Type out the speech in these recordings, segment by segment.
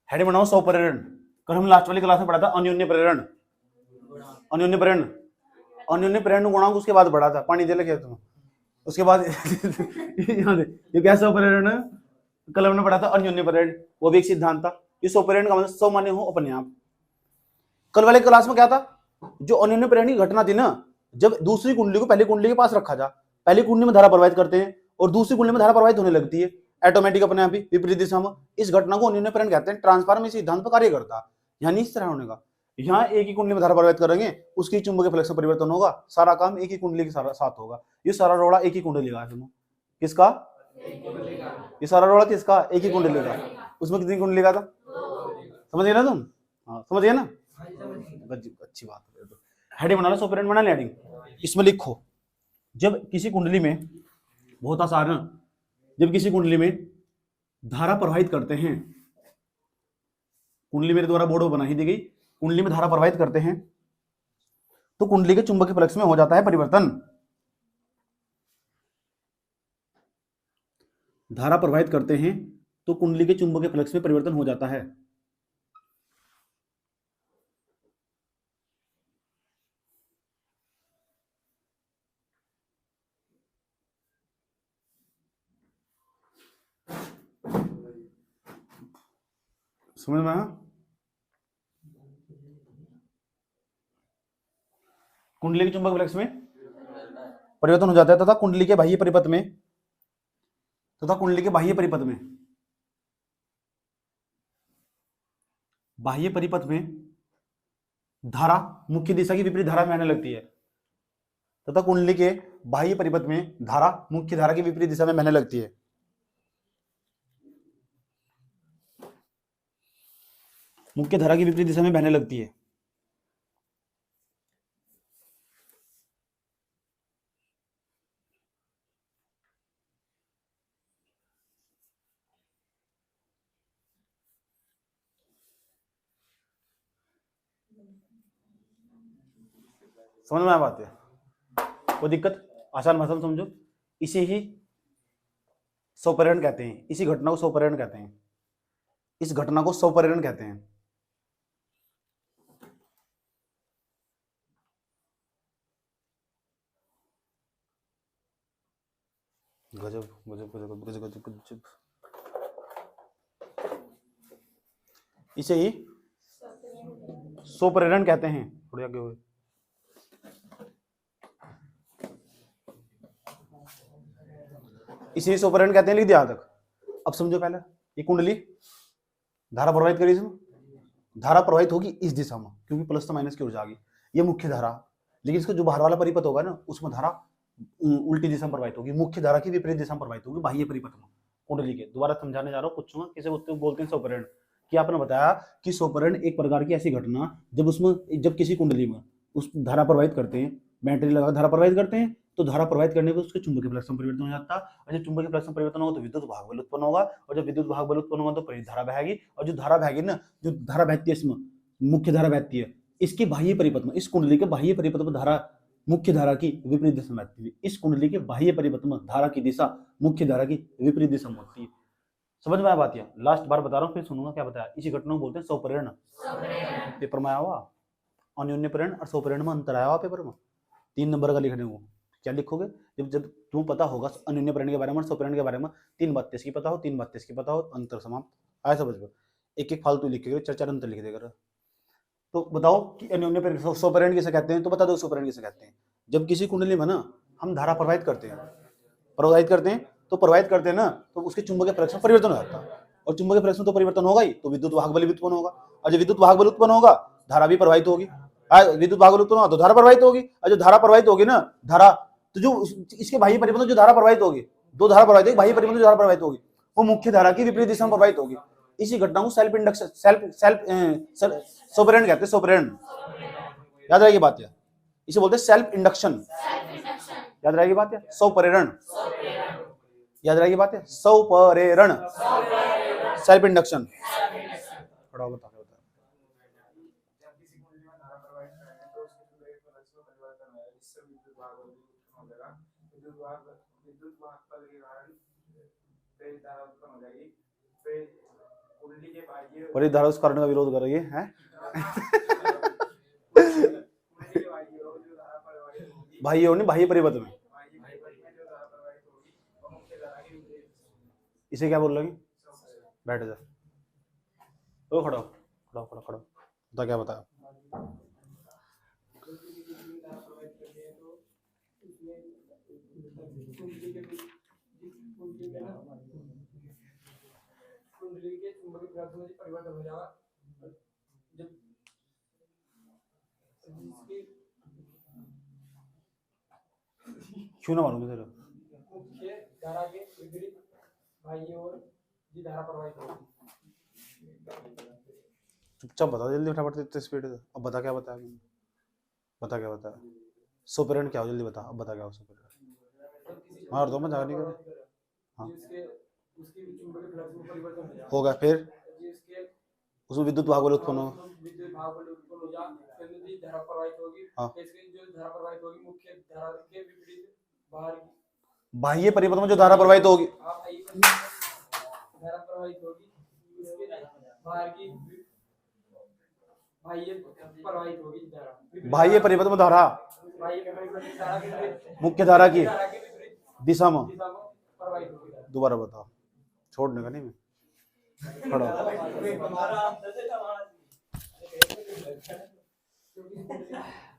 Head बनाओ स्वप्रेरण। कल हम लास्ट वाली क्लास में पढ़ा था अन्योन्य प्रेरण। अन्योन्य प्रेरण, अन्योन्य प्रेरण गुणांक उसके बाद पढ़ा था, पानी दे लगे तुम उसके बाद ये क्या स्वप्रेरण है? कल हमने पढ़ा था अन्योन्य प्रेरण, वो भी एक सिद्धांत था। ये स्वप्रेरण का मतलब स्व माने हो अपने आप। कल वाले क्लास में क्या था? जो अन्योन्य प्रेरण की घटना थी ना, जब दूसरी कुंडली को पहली कुंडली के पास रखा जा, पहली कुंडली में धारा प्रवाहित करते हैं और दूसरी कुंडली में धारा प्रवाहित होने लगती है ऑटोमेटिक अपने आप ही विपरीत दिशा में। इस घटना को अन्योन्य प्रेरण कहते हैं। ट्रांसफार्मर सिद्धांत पर कार्य करता है, यानी इस तरह होने का। यहाँ एक ही कुंडली में धारा प्रवाहित करेंगे, उसकी चुंबकीय फ्लक्स में परिवर्तन होगा, सारा काम एक ही कुंडली के साथ होगा। ये सारा रोड़ा एक ही कुंडली का है। किसका? ये सारा रोड़ा किसका? एक ही कुंडली का। उसमें कितनी कुंडली का था? समझ गए ना तुम? हाँ समझ गए ना? अच्छी बात है। हेडिंग बना लो, स्वप्रेरण बना ले हेडिंग। इसमें लिखो, जब किसी कुंडली में, बहुत आसान है, जब किसी कुंडली में धारा प्रवाहित करते हैं, कुंडली मेरे द्वारा बोर्ड बनाई दी गई, कुंडली में धारा प्रवाहित करते हैं तो कुंडली के चुंबकीय फ्लक्स में हो जाता है परिवर्तन। धारा प्रवाहित करते हैं तो कुंडली के चुंबकीय फ्लक्स में परिवर्तन हो जाता है। समझ में आया? कुंडली के चुंबकीय फ्लक्स में परिवर्तन हो जाता है तथा कुंडली के बाह्य परिपथ में, तथा कुंडली के बाह्य परिपथ में, बाह्य परिपथ में धारा मुख्य दिशा की विपरीत धारा में आने लगती है, तथा कुंडली के बाह्य परिपथ में धारा मुख्य धारा की विपरीत दिशा में बहने लगती है। मुख्य धारा की विपरीत दिशा में बहने लगती है। समझ में आया बात है? कोई दिक्कत? आसान भाषा में समझो। इसे ही स्वप्रेरण कहते हैं। इसी घटना को स्वप्रेरण कहते हैं। इस घटना को स्वप्रेरण कहते हैं। गजब गजब गजब गजब गजब गजब। इसे ही स्वप्रेरण कहते हैं। थोड़े आगे हुए, इसे स्वप्रेरण कहते हैं। लिख दिया तक? अब समझो, पहले ये कुंडली धारा प्रवाहित करी, इसमें धारा प्रवाहित होगी इस दिशा में, क्योंकि प्लस तो माइनस की ऊर्जा आ गई, ये मुख्य धारा। लेकिन इसका जो बाहर वाला परिपथ होगा ना, उसमें धारा उल्टी दिशा में प्रवाहित होगी, मुख्य धारा की विपरीत दिशा में प्रवाहित होगी, बाह्य परिपथ में कुंडली के। दोबारा समझाने जा रहा हूँ, पूछूंगा किसे बोलते हैं स्वप्रेरण। कि आपने बताया कि स्वप्रेरण एक प्रकार की ऐसी घटना जब किसी कुंडली में उस धारा प्रवाहित करते हैं, बैटरी लगा धारा प्रवाहित करते हैं, तो धारा प्रवाहित करने पर उसके चुंबकीय फ्लक्स में परिवर्तन हो जाता है, और जब चुंबकीय फ्लक्स में परिवर्तन होगा तो विद्युत भाग बल उत्पन्न होगा, और जब विद्युत भाग बल उत्पन्न होगा तो प्रेरित धारा बहेगी, और जो धारा बहेगी ना, जो धारा बहती है इसमें, मुख्य धारा बहती है, इसके बाह्य परिपथ में, इस कुंडली के बाह्य परिपथ में धारा मुख्य धारा की विपरीत दिशा में बहती है। इस कुंडली के बाह्य परिपथ में धारा की दिशा मुख्य धारा की विपरीत दिशा में होती है। समझ में आया बात? या लास्ट बार बता रहा हूँ, फिर सुनूंगा क्या बताया। इसी घटना को बोलते हैं स्वप्रेरण। पेपर में आया हुआ अन्योन्य प्रेरण और स्वप्रेरण में अंतर आया हुआ पेपर में। 3 नंबर का लिखने को क्या लिखोगे? जब तुम्हें पता होगा अन्योन्य प्रेरण के बारे में और स्वप्रेरण के बारे में, 3 बातें इसकी पता हो, 3 बातें इसकी पता हो, अंतर समाप्त। आया समझ में? एक एक फालतू लिख के 4 अंतर लिख देगा। तो बताओ कि अन्योन्य प्रेरण स्वप्रेरण किसे कहते हैं? तो बता दो स्वप्रेरण किसे कहते हैं। जब किसी कुंडली में ना हम धारा प्रवाहित करते हैं, तो प्रवाहित करते हैं ना, तो उसके चुंबकीय फ्लक्स में परिवर्तन हो जाता है, और चुंबकीय फ्लक्स में तो परिवर्तन होगा ही, तो विद्युत वाहक बल भी उत्पन्न होगा, और जब विद्युत वाहक बल उत्पन्न होगा धारा भी प्रवाहित होगी। विद्युत वाहक बल उत्पन्न होगा तो धारा प्रवाहित होगी, और जो धारा प्रवाहित होगी ना, धारा तो जो इसके बाह्य परिपथ में जो धारा प्रवाहित होगी, 2 धारा प्रवाहित होगी, बाह्य परिपथ में जो धारा प्रवाहित होगी वो मुख्य धारा की विपरीत दिशा में प्रवाहित होगी। इसी घटना को सेल्फ इंडक्शन स्वप्रेरण कहते हैं। स्वप्रेरण याद रहेगी बात? है इसे बोलते हैं सेल्फ इंडक्शन। याद रहेगी बात? है स्वप्रेरण। याद रहेगी बात? है स्वप्रेरण, सेल्फ इंडक्शन। थोड़ा बता परिवर्तित धारा उस कारण का विरोध कर रही है? बाह्य और नहीं बाह्य परिपथ में, इसे क्या बोल रही? बैठ जा, ओ खड़ा खड़ा खड़ा खड़ा, बता क्या बताया? कुंडली के चुंबकीय फ्लक्स में परिवर्तन हो जाएगा जब क्यों ना मालूम तेरा? मुख्य धारा के विपरीत बाह्य ओर की धारा प्रवाहित होगी। चुपचाप बता जल्दी, फटाफट इतनी स्पीड है। अब बता क्या बताया मैंने? बता क्या बताया? सुपरकरंट क्या हो जल्दी बता। अब बता क्या हो सुपरकरंट? मार दो मैं जाने का। हाँ होगा, फिर उसमें विद्युत भाग बल उत्पन्न हो, धारा प्रवाहित होगी। जो धारा प्रवाहित होगी मुख्य धारा के विपरीत बाह्य परिपथ में जो धारा प्रवाहित होगी, धारा प्रवाहित होगी उसके बाहर की बाह्य प्रवाहित होगी धारा। बाह्य परिपथ में धारा मुख्य धारा की दिशा में प्रवाहित होगी। दोबारा बताओ, छोड़ने का नहीं मैं खड़ा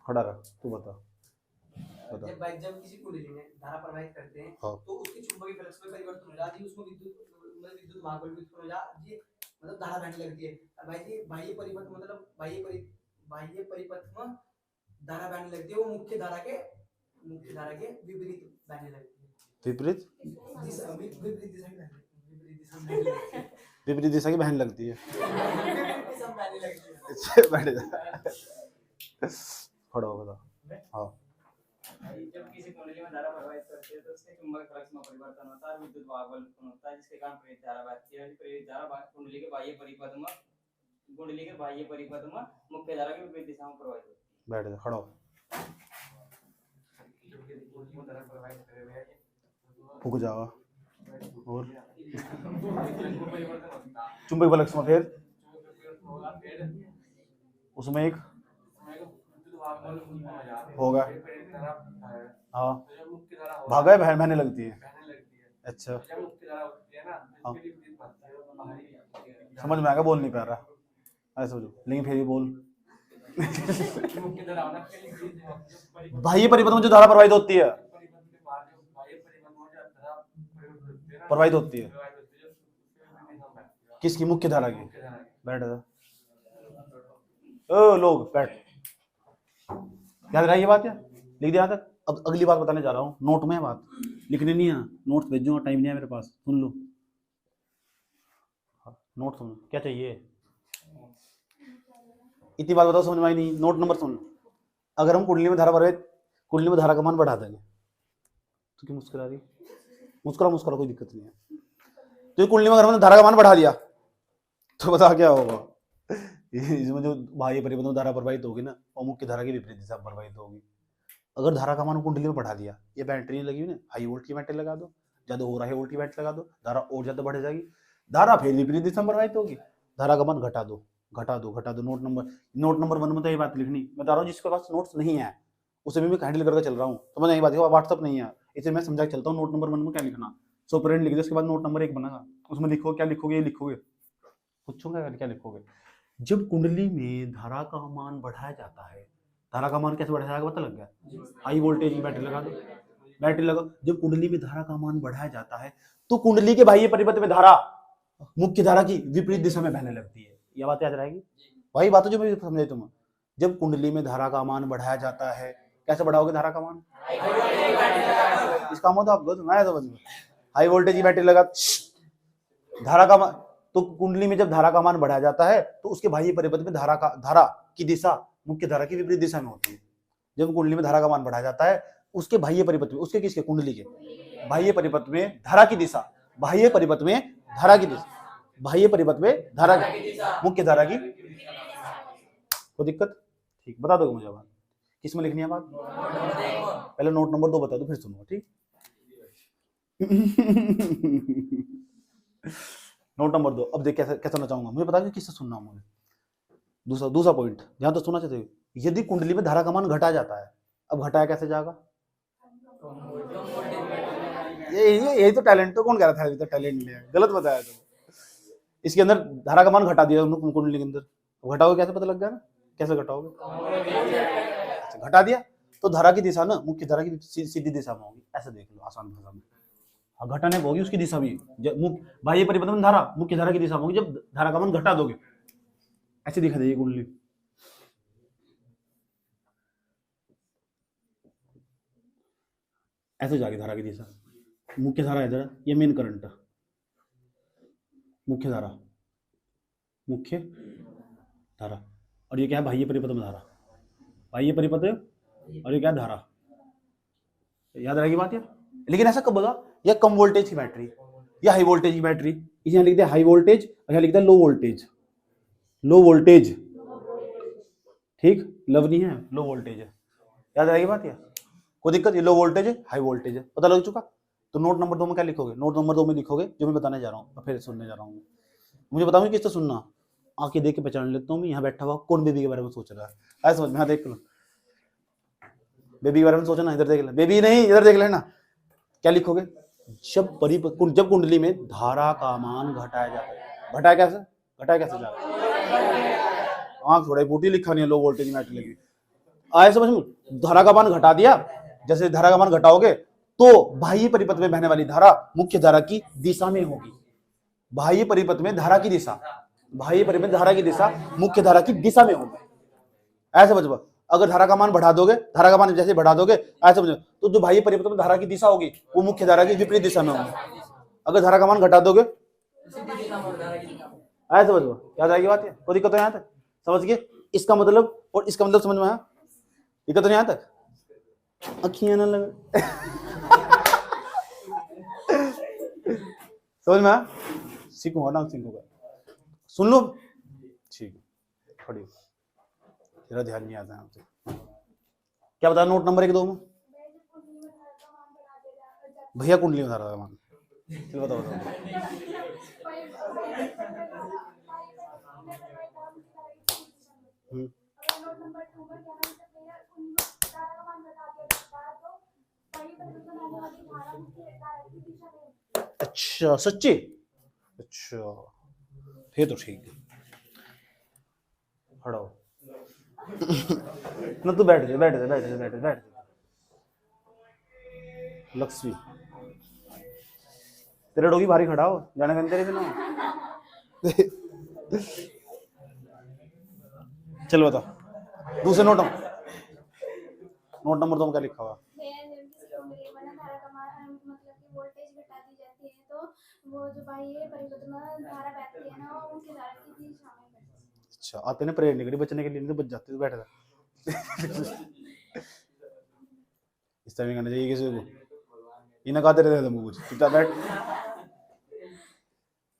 खड़ा रह, तू बता। जब किसी कुंडली में धारा प्रवाहित करते हैं तो उसके चुंबकीय फ्लक्स में परिवर्तन हो जाता है, उसमें विद्युत भाग बल उत्पन्न हो जाता है, मतलब धारा बहने लगती है। भाई जी बाह्य परिपथ मतलब बाह्य परिपथ में धारा बहने लगती है, वो मुख्य धारा के विपरीत बहने लगती है। विपरीत दिशा की बहने लगती है। खड़ा हो बता। हाँ जब किसी कुंडली में धारा प्रवाहित करते हैं तो उसके चुंबकीय फ्लक्स में परिवर्तन होता है, विद्युत भाग बल उत्पन्न होता है, जिसके कारण प्रेरित धारा बहती है। प्रेरित धारा कुंडली के बाह्य परिपथ में मुख्य धारा के विपरीत दिशा में प्रवाहित होती है। बैठ जा, खड़ा हो। फूक जाओ। और चुंबकीय फ्लक्स में फिर उसमें एक होगा। हाँ भागा बहने लगती है। अच्छा हाँ समझ में आएगा, बोल नहीं पा रहा ऐसा समझो, लेकिन फिर भी बोल। बाह्य परिपथ में जो धारा प्रवाहित होती है किसकी? मुख्य धारा की। बैठ जा ओ लोग बैठ, याद रहा ये बात है? लिख दिया तक। अब अगली बात बताने जा रहा हूँ, नोट में है बात, लिखने नहीं है, नोट्स भेजूंगा, टाइम नहीं है मेरे पास, सुन लो। नोट सुन, क्या चाहिए? इतनी बात बताओ समझ में आई नहीं? नोट नंबर सुन। अगर हम कुंडली में धारा प्रवाहित, कुंडली में धारा का मान बढ़ा देंगे तो क्यों मुस्कुरा रही? मुस्कुरा कोई दिक्कत नहीं है। तो कुंडली में अगर हमने धारा का मान बढ़ा दिया तो बता क्या होगा? इसमें जो बाह्य परिपथ में धारा प्रवाहित होगी ना, और मुख्य धारा की विपरीत दिशा प्रवाहित होगी। अगर धारा का मान कुंडली में बढ़ा दिया, ये बैटरी लगी हुई ना, हाई वोल्ट की बैटरी लगा दो, ज्यादा हो रहा है वोल्ट की बैटरी लगा दो, धारा और ज्यादा बढ़ जाएगी, धारा फिर विपरीत दिशा में प्रवाहित होगी। धारा का मान घटा दो। नोट नंबर 1 में तो ये बात लिखनी। मैं बता रहा हूँ जिसके पास नोट्स नहीं है उसे भी मैं हैंडल करके चल रहा हूँ, तो मैं यही बात है, व्हाट्सअप नहीं है, इसे मैं समझा के चलता हूँ। नोट नंबर 1 में क्या लिखना, सुपरकरंट लिख दो, उसके बाद नोट नंबर 1 बनेगा, उसमें लिखो क्या लिखोगे, ये लिखोगे, पूछूंगा क्या लिखोगे। जब कुंडली में धारा का मान बढ़ाया जाता है, धारा का मान कैसे बढ़ाया जाएगा पता लग गया? हाई वोल्टेज की बैटरी लगा दो, बैटरी लगाओ। जब कुंडली में धारा का मान बढ़ाया जाता है तो कुंडली के बाह्य परिपथ में धारा मुख्य धारा की विपरीत दिशा में बहने लगती है। यह बात याद रहेगी, वही बात है जो मैं समझाई तुम्हें। जब कुंडली में धारा का मान बढ़ाया जाता है, कैसे बढ़ाओगे धारा का मान? इसका मतलब आप मैं समझ में, हाई वोल्टेज की बैटरी लगा धारा का मान, तो कुंडली में जब धारा का मान बढ़ाया जाता है तो उसके बाह्य परिपथ में धारा की दिशा मुख्य धारा की विपरीत दिशा में होती है। जब कुंडली में धारा का मान बढ़ाया जाता है उसके बाह्य परिपथ में, उसके किसके? कुंडली के बाह्य परिपथ में धारा की दिशा, बाह्य परिपथ में धारा की दिशा, बाह्य परिपथ में धारा की मुख्य धारा की। कोई दिक्कत? ठीक, बता दोगे मुझे बात किस में लिखनी है बात? पहले नोट नंबर 2 बता दो फिर सुनो, ठीक? नोट नंबर 2, अब देख कैसे कैसे सुनना चाहूंगा, मुझे पता है कि किससे सुनना है मुझे। दूसरा पॉइंट जहां तक सुनना चाहते हो, यदि कुंडली में धारा का मान घटा जाता है, अब घटाया कैसे जाएगा? यही तो टैलेंट, तो कौन कह रहा था अभी तो टैलेंट नहीं है, गलत बताया तो। इसके अंदर धारा का मान घटा दिया उन्होंने कुंडली के अंदर, घटाओगे कैसे पता लग गया ना, कैसे घटाओगे? अच्छा, घटा दिया तो धारा की दिशा ना मुख्य धारा की सीधी दिशा में होगी, ऐसे देख लो आसान भाषा में। घटाने पर होगी उसकी दिशा भी, बाह्य परिपथ में धारा मुख्य धारा की दिशा में होगी जब धारा का मान घटा दोगे, ऐसे दिखा देगी कुंडली। ऐसे जाएगी धारा की दिशा, मुख्य धारा इधर, ये मेन करंट, मुख्य धारा और ये क्या है? बाह्य परिपथ में धारा, बाह्य परिपथ और ये क्या है? धारा। याद रहेगी बात यार। लेकिन ऐसा कब होगा? या कम वोल्टेज की बैटरी या हाई वोल्टेज की बैटरी, यहाँ लिख दिया हाई वोल्टेज और यहाँ लिख दिया लो वोल्टेज, लो वोल्टेज, ठीक, लव नहीं है, लो वोल्टेज है। याद रहेगी बात यार, कोई दिक्कत? ये लो वोल्टेज है, हाई वोल्टेज है, पता लग चुका। तो नोट नंबर 2 में क्या लिखोगे? नोट नंबर 2 में लिखोगे जो मैं बताने जा रहा हूँ, फिर सुनने जा रहा हूँ। मुझे बताऊंगी किससे सुनना, आंखें देख के पहचान लेता हूँ मैं यहाँ बैठा हुआ कौन बेबी के बारे में सोच रहा है, ऐसा समझ में। हाँ देख लो, बेबी के बारे में सोचना, इधर देख ले, बेबी नहीं इधर देख लेना। क्या लिखोगे? जब कुंडली में धारा का मान घटाया जाता है, घटाया कैसे जाएगा? आंख थोड़ा बूटी लिखा नहीं है, लो वोल्टेज मैटर लगी, आए समझ में। धारा का मान घटा दिया, जैसे धारा का मान घटाओगे तो बाह्य परिपथ में बहने वाली धारा मुख्य धारा की दिशा में होगी। बाह्य परिपथ में धारा की दिशा, बाह्य परिपथ में धारा की दिशा मुख्य धारा की दिशा में होगी, ऐसे समझो। अगर धारा का मान बढ़ा दोगे, धारा का मान जैसे बढ़ा दोगे, ऐसे समझो, तो जो बाह्य परिपथ में धारा की दिशा होगी वो मुख्य धारा की विपरीत दिशा में होगी। अगर धारा का मान घटा दोगे, ऐसे समझो। याद आएगी बात? कोई दिक्कत है यहाँ तक? समझ गए इसका मतलब? और इसका मतलब समझ में आया? दिक्कत नहीं यहाँ तक? अखियां ना लगे समझ में आया? सीखूंगा ना, सीखूंगा, सुन लो, ठीक है, खड़ी तेरा ध्यान नहीं आता है। क्या बता नोट नंबर 1 2 में? भैया कुंडली में धारा का मान, चलो बताओ। अच्छा सच्ची? अच्छा फिर तो ठीक है, खड़ा हो ना, तू बैठ जा। लक्ष्मी तेरे डोगी भारी खड़ा हो, जाने का तेरे से ना चल बता दूसरे नोट नंबर 2 में क्या लिखा हुआ? अच्छा, आते ने प्रेयर नहीं करी बचने के लिए, नहीं तो बच जाते, बैठ जा इस तरह करना चाहिए किसी को, इन्हें कहते रहते तुमको कुछ, चुपचाप बैठ,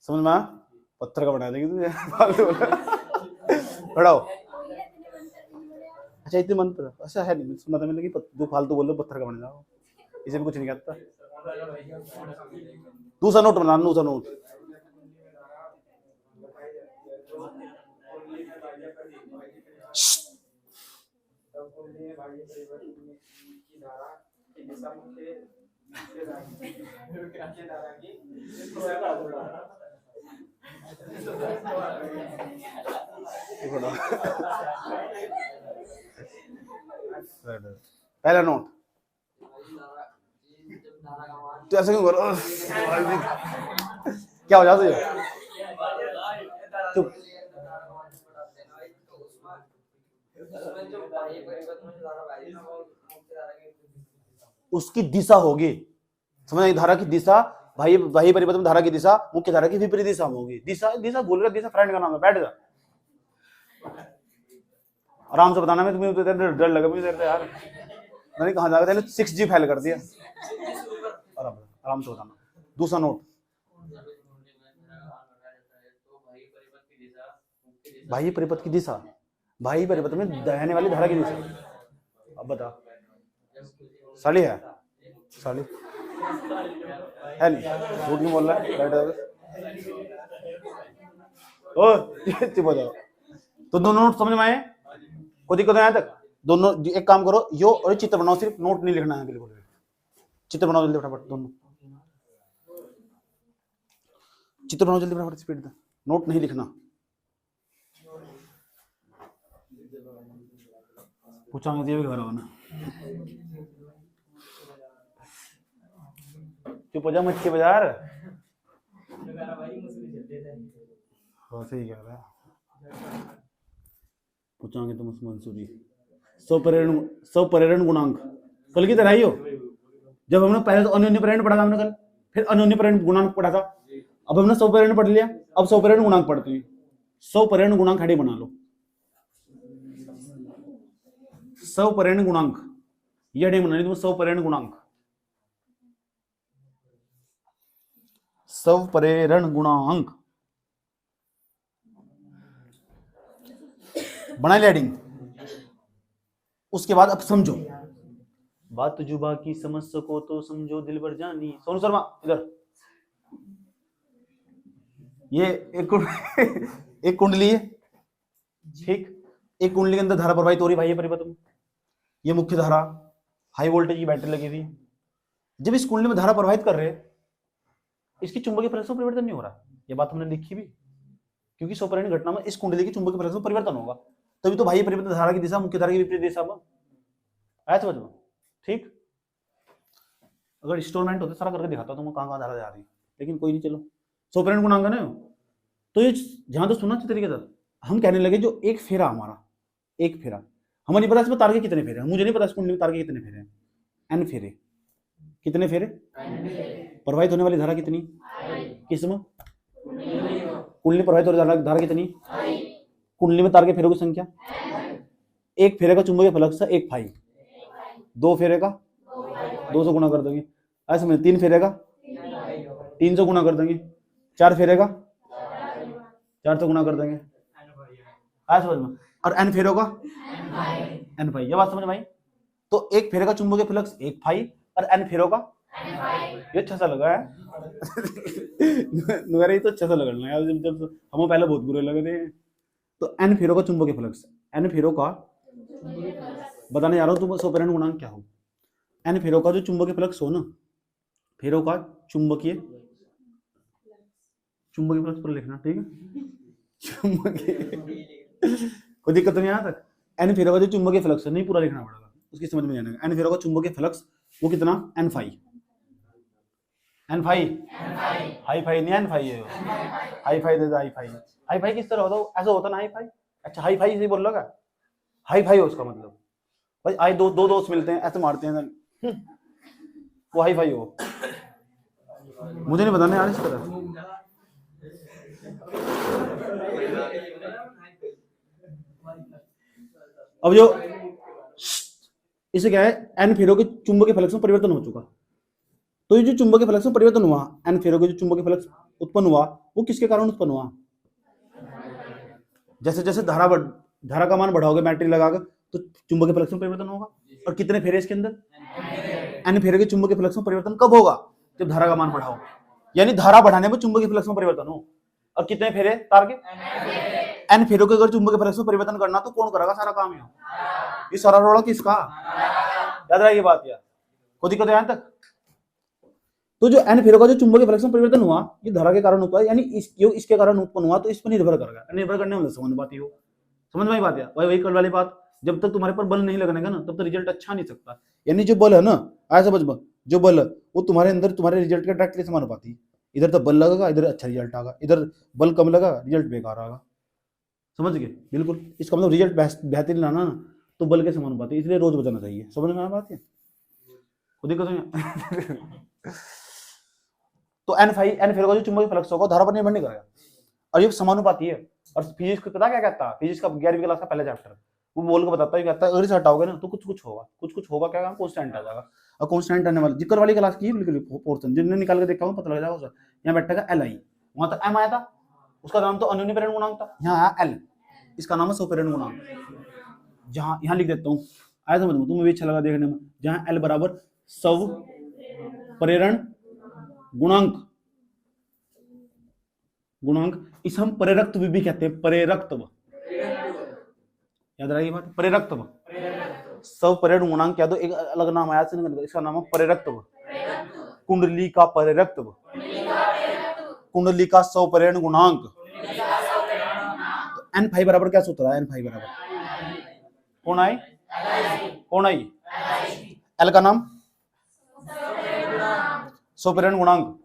समझ में? पत्थर का बना देंगे तुझे खड़ा हो। अच्छा इतने मंत्र ऐसा है नहीं, सुना था मैंने कि जो फालतू बोल रहे पत्थर का बन जाओ, इसे भी कुछ नहीं कहता। दूसरा नोट बना, दूसरा नोट। पहला नोट तो ऐसे क्यों करो? क्या हो जाता है? चुप। उसकी दिशा होगी, समझ? धारा की दिशा, बाह्य परिपथ में धारा की दिशा मुख्य धारा की विपरीत दिशा में होगी। दिशा बोल रहा, दिशा फ्रेंड का नाम है, बैठ जा, आराम से बताना। मैं तुम्हें तो डर लगा मुझे यार, मैंने कहा जाएगा, तेने 6G फैल कर दिया। आराम से बताना। दूसरा नोट, बाह्य परिपथ की दिशा, बाह्य परिपथ में बहने वाली धारा की दिशा। अब बता, साली है? साली है नहीं, झूठ नहीं बोल रहा है, बैठ जा। ओ चुप हो जाओ। तो दोनों नोट समझ में आए? कोई दिक्कत है यहाँ तक? दोनों एक काम करो, यो और चित्र बनाओ, सिर्फ नोट नहीं लिखना है बिल्कुल। चित्र बनाओ जल्दी फटाफट, दोनों चित्र बनाओ जल्दी फटाफट, स्पीड से, नोट नहीं लिखना। पूछांगे तो घर होना। चुप हो जा मच्छी बाजार। हाँ सही कह रहा है। पूछांगे तो मंसूरी स्वपरिण गुणांक कल की तरह ही हो। जब हमने पहले तो अन्योन्य परिण पढ़ा था हमने कल, फिर अन्योन्य परिण गुणांक पढ़ा था, अब हमने स्वपरिण पढ़ लिया, अब स्वपरिण गुणांक पढ़ते हैं। स्वपरिण गुणांक खड़ी बना लो। स्वपरिण गुणांक ये नहीं बना तुम, स्वपरिण गुणांक, स्वपरिण गुणांक बना लिया हेडिंग। उसके बाद अब समझो बात जुबा की, समझ सको तो समझो दिल भर जानी। सोनू शर्मा इधर, ये एक कुंडली है, ठीक। एक कुंडली के अंदर धारा प्रवाहित हो रही भाई, ये परिपथ में, ये मुख्य धारा, हाई वोल्टेज की बैटरी लगी हुई। जब इस कुंडली में धारा प्रवाहित कर रहे, इसकी चुंबकीय फ्लक्स में परिवर्तन नहीं हो रहा। ये बात हमने लिखी भी, क्योंकि स्वपरिण घटना में इस कुंडली की चुंबकीय फ्लक्स में परिवर्तन होगा, तभी तो भाई परिवर्तन धारा की दिशा मुख्य धारा की विपरीत दिशा में आया, समझ में, ठीक। अगर इंस्टॉलमेंट होते सारा करके दिखाता तो मैं कहां धारा जा रही, लेकिन कोई नहीं, चलो स्वपरिण गुणांक है। तो ये ध्यान तो सुनना अच्छे तरीके से। हम कहने लगे जो एक फेरा हमारा, एक फेरा, हमें नहीं पता इसमें तार के कितने फेरे हैं, मुझे नहीं पता इस कुंडली में तार के कितने फेरे हैं, एन फेरे। कितने फेरे? प्रवाहित होने वाली धारा कितनी? किसमें? कुंडली प्रवाहित होने वाली धारा कितनी? कुंडली में तार के फेरों की संख्या, एक फेरे का चुंबकीय फ्लक्स है 1 फाई, 2 फेरे का 200 गुना कर देंगे, ऐसे में 3 फेरे का 300 गुना कर देंगे, 4 फेरे का 400 गुना कर देंगे, ऐसे समझ में। और एन फेरों का एन फाई, ये बात समझ में आई? तो एक फेरे का चुंबकीय फ्लक्स 1 फाई और एन फेरों का, ये अच्छा सा लगा है मेरा, ये तो अच्छा सा लग रहा है, जब हमें पहले बहुत बुरे लगे थे। तो एन फेरों का चुंबकीय फ्लक्स, एन फेरों का बताने जा रहा हूं तुम स्वपरिण गुणांक क्या हो। एन फेरों का जो चुंबकीय फ्लक्स हो ना, फेरों का चुंबकीय फ्लक्स पर लिखना, ठीक है। चुंबकीय कोई दिक्कत नहीं यहाँ तक। एन फेरों का जो चुंबकीय फ्लक्स है, नहीं पूरा लिखना पड़ेगा, उसकी समझ में आएगा। एन फेरों का चुंबकीय फ्लक्स वो कितना? N phi, N phi, high phi नहीं, एन फाई है, हाई फाई दे दो, हाई फाई। हाई फाई किस तरह होता है? ऐसा होता ना हाई फाई, अच्छा हाई फाई से बोल रहा है, हाई फाई हो उसका मतलब भाई, आई दो दोस्त मिलते हैं ऐसे मारते हैं, वो हाई फाई हो। मुझे नहीं बताना यार इस तरह। अब जो इसे क्या है, एन फेरों के चुंबकीय फ्लक्स में परिवर्तन हो चुका, तो ये जो चुंबकीय फ्लक्स में परिवर्तन हुआ, एन फेरों के जो चुंबकीय फ्लक्स उत्पन्न हुआ, वो किसके कारण उत्पन्न हुआ? जैसे जैसे धारा का मान बढ़ाओगे बैटरी लगाकर, तो चुंबकीय फ्लक्स में परिवर्तन होगा। और कितने फेरे इसके अंदर? एन फेरे के चुंबकीय फ्लक्स में परिवर्तन कब होगा? जब धारा का मान बढ़ाओ, यानी धारा बढ़ाने में चुंबकीय फ्लक्स में परिवर्तन हो। और कितने फेरे तार के? एन फेरों के अगर चुंबकीय फ्लक्स में परिवर्तन करना तो कौन करेगा सारा काम? ये सारा रोड़ा किसका? याद रहा ये बात यार, कोई दिक्कत है यहां तक? तो जो एन फेरों का जो चुंबकीय फ्लक्स में परिवर्तन हुआ, ये धारा के कारण हुआ, यानी इसके कारण उत्पन्न हुआ, तो इस पर निर्भर करेगा। निर्भर करने में समझ बात ही हो, समझ में आई बात यार? वही कल वाली बात, जब तक तुम्हारे पर बल नहीं लगने का ना, तब तक रिजल्ट अच्छा नहीं सकता। यानी जो बल है ना, आया समझ में, जो बल है वो तुम्हारे अंदर तुम्हारे रिजल्ट के डायरेक्टली समानुपाती। इधर तो बल लगेगा, इधर अच्छा रिजल्ट आएगा, इधर बल कम लगा, रिजल्ट बेकार आएगा। समझ गए? बिल्कुल। इसका मतलब रिजल्ट बेहतरीन लाना तो बल के समानुपाती, इसलिए रोज बजाना चाहिए। समझ में आया बात है? कोई दिक्कत नहीं। तो एन फेरो का जो चुंबकीय फ्लक्स होगा धारा पर निर्भर नहीं करेगा, और ये समानुपाती है। और फिजिक्स को पता क्या कहता है? फिजिक्स का 11वीं क्लास का पहला चैप्टर, वो बोल के बताता है, कहता है अगर इसे हटाओगे ना तो कुछ होगा, कुछ होगा, क्या कांस्टेंट आ जाएगा। और कांस्टेंट आने वाला जिक्र वाली क्लास की है बिल्कुल पोर्शन, जिन्होंने निकाल के देखा हो पता लग जाएगा सर। यहाँ बैठेगा Li, वहां तक M आया था, उसका नाम तो अन्योन्य परिण गुणांक था, यहाँ आया L, इसका नाम है स्वपरिण गुणांक। जहां यहाँ लिख देता हूँ, आया समझ में, तुम्हें भी अच्छा लगा देखने में। जहां L बराबर स्वपरिण गुणांक, गुणांक, इस हम प्रेरकत्व भी कहते हैं, प्रेरकत्व, याद रखिए बात, प्रेरकत्व। स्वप्रेरण गुणांक क्या, तो एक अलग नाम आया, इसका नाम है प्रेरकत्व, कुंडली का प्रेरकत्व, कुंडली का स्वप्रेरण गुणांक। तो n5 बराबर क्या सूत्र है, n5 बराबर कौन आई, कौन आई, L का नाम स्वप्रेरण गुणांक,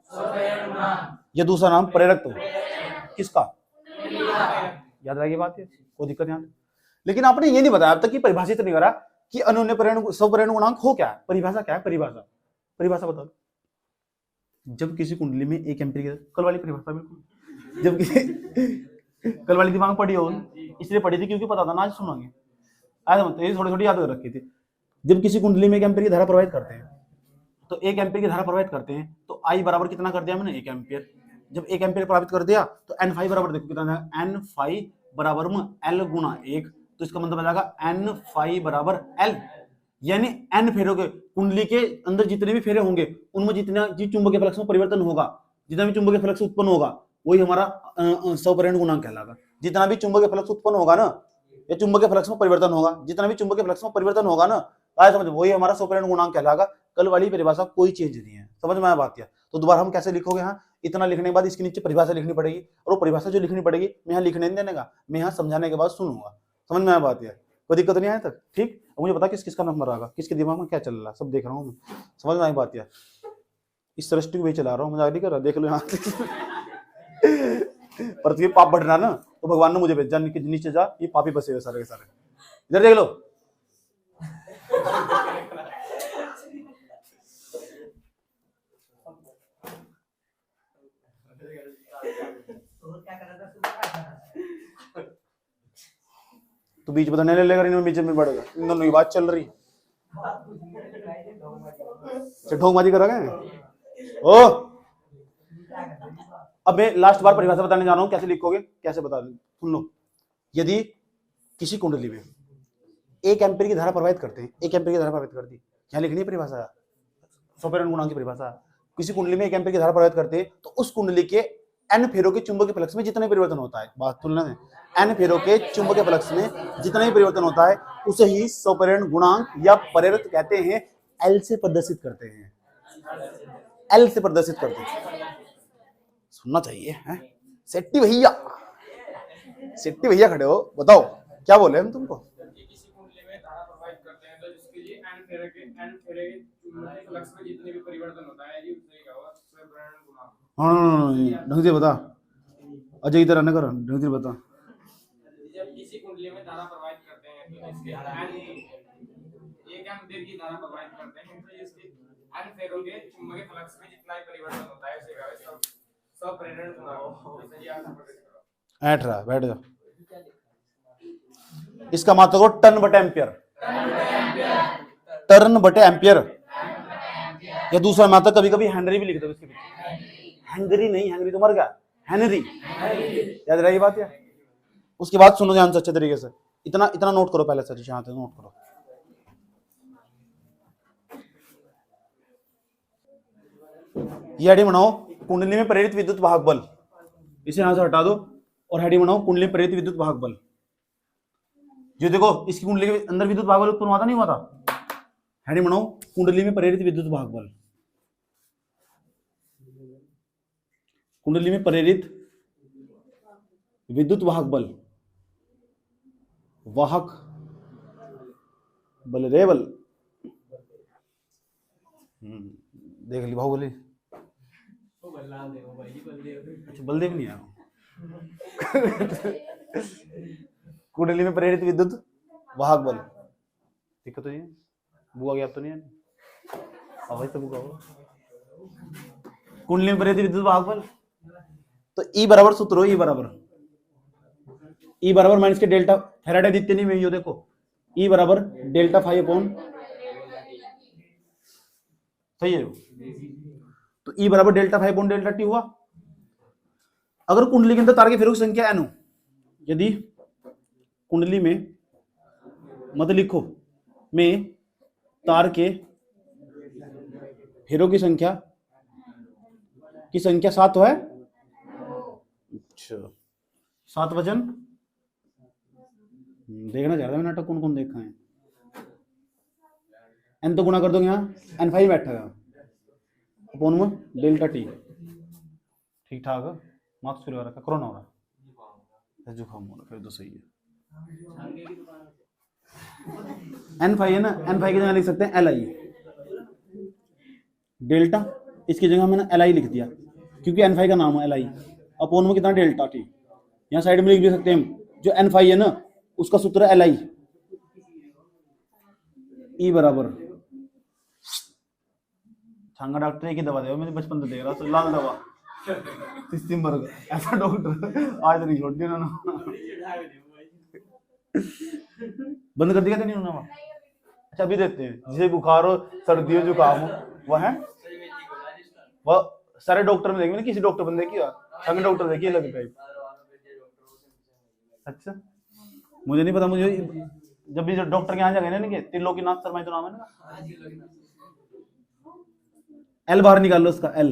ये दूसरा नाम प्रेरकत्व, किसका, याद रखिए बात, कोई दिक्कत नहीं। लेकिन आपने ये नहीं बताया अब तक कि परिभाषित नहीं करा कि अन्योन्य प्रेरण स्वप्रेरण गुणांक हो क्या है, परिभाषा क्या है, परिभाषा, परिभाषा बताओ। जब किसी कुंडली में 1 एम्पीयर की, कल वाली परिभाषा बिल्कुल, जब किसी कल वाली दिमाग पढ़ी हो, इसलिए पढ़ी थी क्योंकि पता था ना आज सुनांगे, आज मतलब थोड़ी थोड़ी याद कर रखी थी। जब किसी कुंडली में 1 एम्पीयर की धारा प्रवाहित करते हैं, तो 1 एम्पीयर की धारा प्रवाहित करते हैं, तो आई बराबर कितना कर दिया मैंने, 1 एम्पीयर। जब 1 एम्पीयर प्रवाहित कर दिया तो n5 बराबर देखो कितना है, n5 बराबर में l गुना 1, तो इसका मतलब आ जाएगा n5 बराबर l, यानी n फेरों के कुंडली के अंदर जितने भी फेरे होंगे उनमें जितना जी चुंबकीय फ्लक्स में परिवर्तन होगा, जितना भी चुंबकीय फ्लक्स उत्पन्न होगा वही हमारा स्वप्रेरण गुणांक कहलाएगा। जितना भी चुंबकीय फ्लक्स उत्पन्न होगा ना, या चुंबकीय फ्लक्स में परिवर्तन होगा, जितना भी चुंबकीय फ्लक्स में परिवर्तन होगा ना, आया समझ, वही हमारा स्वप्रेरण गुणांक कहलाएगा। कल वाली परिभाषा कोई चेंज नहीं है, समझ में आया बात क्या। तो दोबारा हम कैसे लिखोगे, हाँ इतना लिखने के बाद इसके नीचे परिभाषा लिखनी पड़ेगी, और वो परिभाषा जो लिखनी पड़ेगी मैं यहाँ लिखने नहीं देने का, मैं यहाँ समझाने के बाद सुनूंगा, समझ में आया बात क्या, कोई दिक्कत नहीं आया तक, ठीक। मुझे पता किस किसका नंबर आएगा, किसके दिमाग में क्या चल रहा है, सब देख रहा हूँ मैं, समझ में आई बात क्या। इस सृष्टि को भी चला रहा हूँ, मजाक नहीं कर रहा, देख लो यहाँ पर तुझे पाप बढ़ रहा ना, तो भगवान ने मुझे भेजा नीचे जा, ये पापी बसे हुए सारे के सारे, इधर देख लो। तो बीच बताने ले लेकर इनमें बीच में बढ़ेगा, इन दोनों की बात चल रही, ढोंगबाजी कर रहा है। ओ अब मैं लास्ट बार परिभाषा बताने जा रहा हूं, कैसे लिखोगे, कैसे बता, सुन लो। यदि किसी कुंडली में 1 एम्पीयर की धारा प्रवाहित करते हैं, 1 एम्पीयर की धारा प्रवाहित करती, क्या लिखनी है परिभाषा, स्वप्रेरण गुणांक की परिभाषा। किसी कुंडली में 1 एम्पीयर की धारा प्रवाहित करते हैं, तो उस कुंडली के n फेरों के चुंबकीय फ्लक्स में जितना परिवर्तन होता है, बात तुलना में n फेरों के चुंबकीय फ्लक्स में जितना ही परिवर्तन होता है उसे ही स्वप्रेरण गुणांक या प्रेरित कहते हैं, L से प्रदर्शित करते हैं, L से प्रदर्शित करते हैं। सुनना चाहिए हैं, सेट्टी भैया, सेट्टी भैया खड़े हो, बताओ क्या बोले हम तुमको। किसी कुंडली में धारा प्रवाहित करते हैं तो जिसके लिए n फेरे के चुंबकीय फ्लक्स में जितने भी परिवर्तन होता है, ये उसे कहा स्वप्रेरण गुणांक। हाँ ढंग से बता, अजय इधर आने कर, ढंग से बता। जब किसी कुंडली में धारा प्रवाहित करते हैं तो इसके एक एम्पीयर की धारा प्रवाहित करते हैं, तो इसके n फेरों के चुंबकीय फ्लक्स में जितना भी परिवर्तन होता है उसे कहा स्वप्रेरण गुणांक। ऐठ रहा, बैठ जा। इसका मात्रा को टन बटे एम्पियर, टर्न बटे एम्पियर, या दूसरा मात्रा कभी कभी हेनरी भी लिख दो इसके पीछे, हेनरी नहीं, हेनरी तो मर गया, हेनरी, याद रही बात है। उसके बाद सुनो ध्यान से अच्छे तरीके से, इतना इतना नोट करो पहले से, यहाँ तक नोट करो। ये हेडिंग बनाओ, कुंडली में प्रेरित विद्युत वाहक बल, इसे यहां से हटा दो, और हेडिंग बनाओ कुंडली में प्रेरित विद्युत वाहक बल। जो देखो इसकी कुंडली के अंदर विद्युत वाहक बल उत्पन्न हुआ था, नहीं हुआ था, हेडिंग बनाओ कुंडली में प्रेरित विद्युत वाहक बल, कुंडली में प्रेरित विद्युत वाहक बल, वाहक बल रे बल, देख ली बाहुबली, अच्छा बलदेव नहीं आया। कुंडली में प्रेरित विद्युत वाहक बल, दिक्कत तो नहीं है, बुआ गया तो नहीं है, भाई तो बुआ हो। कुंडली में प्रेरित विद्युत वाहक बल, तो E बराबर सूत्र हो, E बराबर माइनस के डेल्टा, फैराडे दिखते नहीं में, यो देखो E बराबर डेल्टा 5 अपॉन, सही है, तो E बराबर डेल्टा 5 अपॉन डेल्टा टी हुआ। अगर कुंडली के अंदर तार के फेरों की संख्या n हो, यदि कुंडली में, मत लिखो, में तार के फेरों की संख्या 7 है, अच्छा 7 वचन देखना चाह रहा था मैं नाटक कौन कौन देखा है। एन तो गुना कर दो यहाँ, एन 5 बैठेगा अपोन में डेल्टा टी। ठीक ठाक है, मार्क्स फिल हो रखा, कोरोना हो रहा है, जुकाम हो रहा, फिर तो सही है। एन 5 है ना, एन 5 की जगह लिख सकते हैं एल आई डेल्टा, इसकी जगह मैंने एल आई लिख दिया क्योंकि एन 5 का नाम है एल आई, अपोन में कितना डेल्टा टी। यहाँ साइड में लिख भी सकते हैं जो एन 5 है ना उसका सूत्र है एल आई, ई बराबर छांगा डॉक्टर एक ही दवा देगा, मैंने बचपन से देख रहा तो लाल दवा सिस्टमबर्ग, ऐसा डॉक्टर आज नहीं छोड़ दिया उन्होंने। बंद कर दिया था नहीं उन्होंने। अच्छा अभी देते हैं, जिसे बुखार हो सर्दी हो जुकाम हो वह है, वह सारे डॉक्टर में देखेंगे, किसी डॉक्टर बंदे की छंग डॉक्टर देखिए अलग टाइप। अच्छा मुझे नहीं पता, मुझे जब भी डॉक्टर के यहाँ जाएंगे ना त्रिलोकीनाथ शर्मा तो नाम है ना। एल बाहर निकाल लो उसका, एल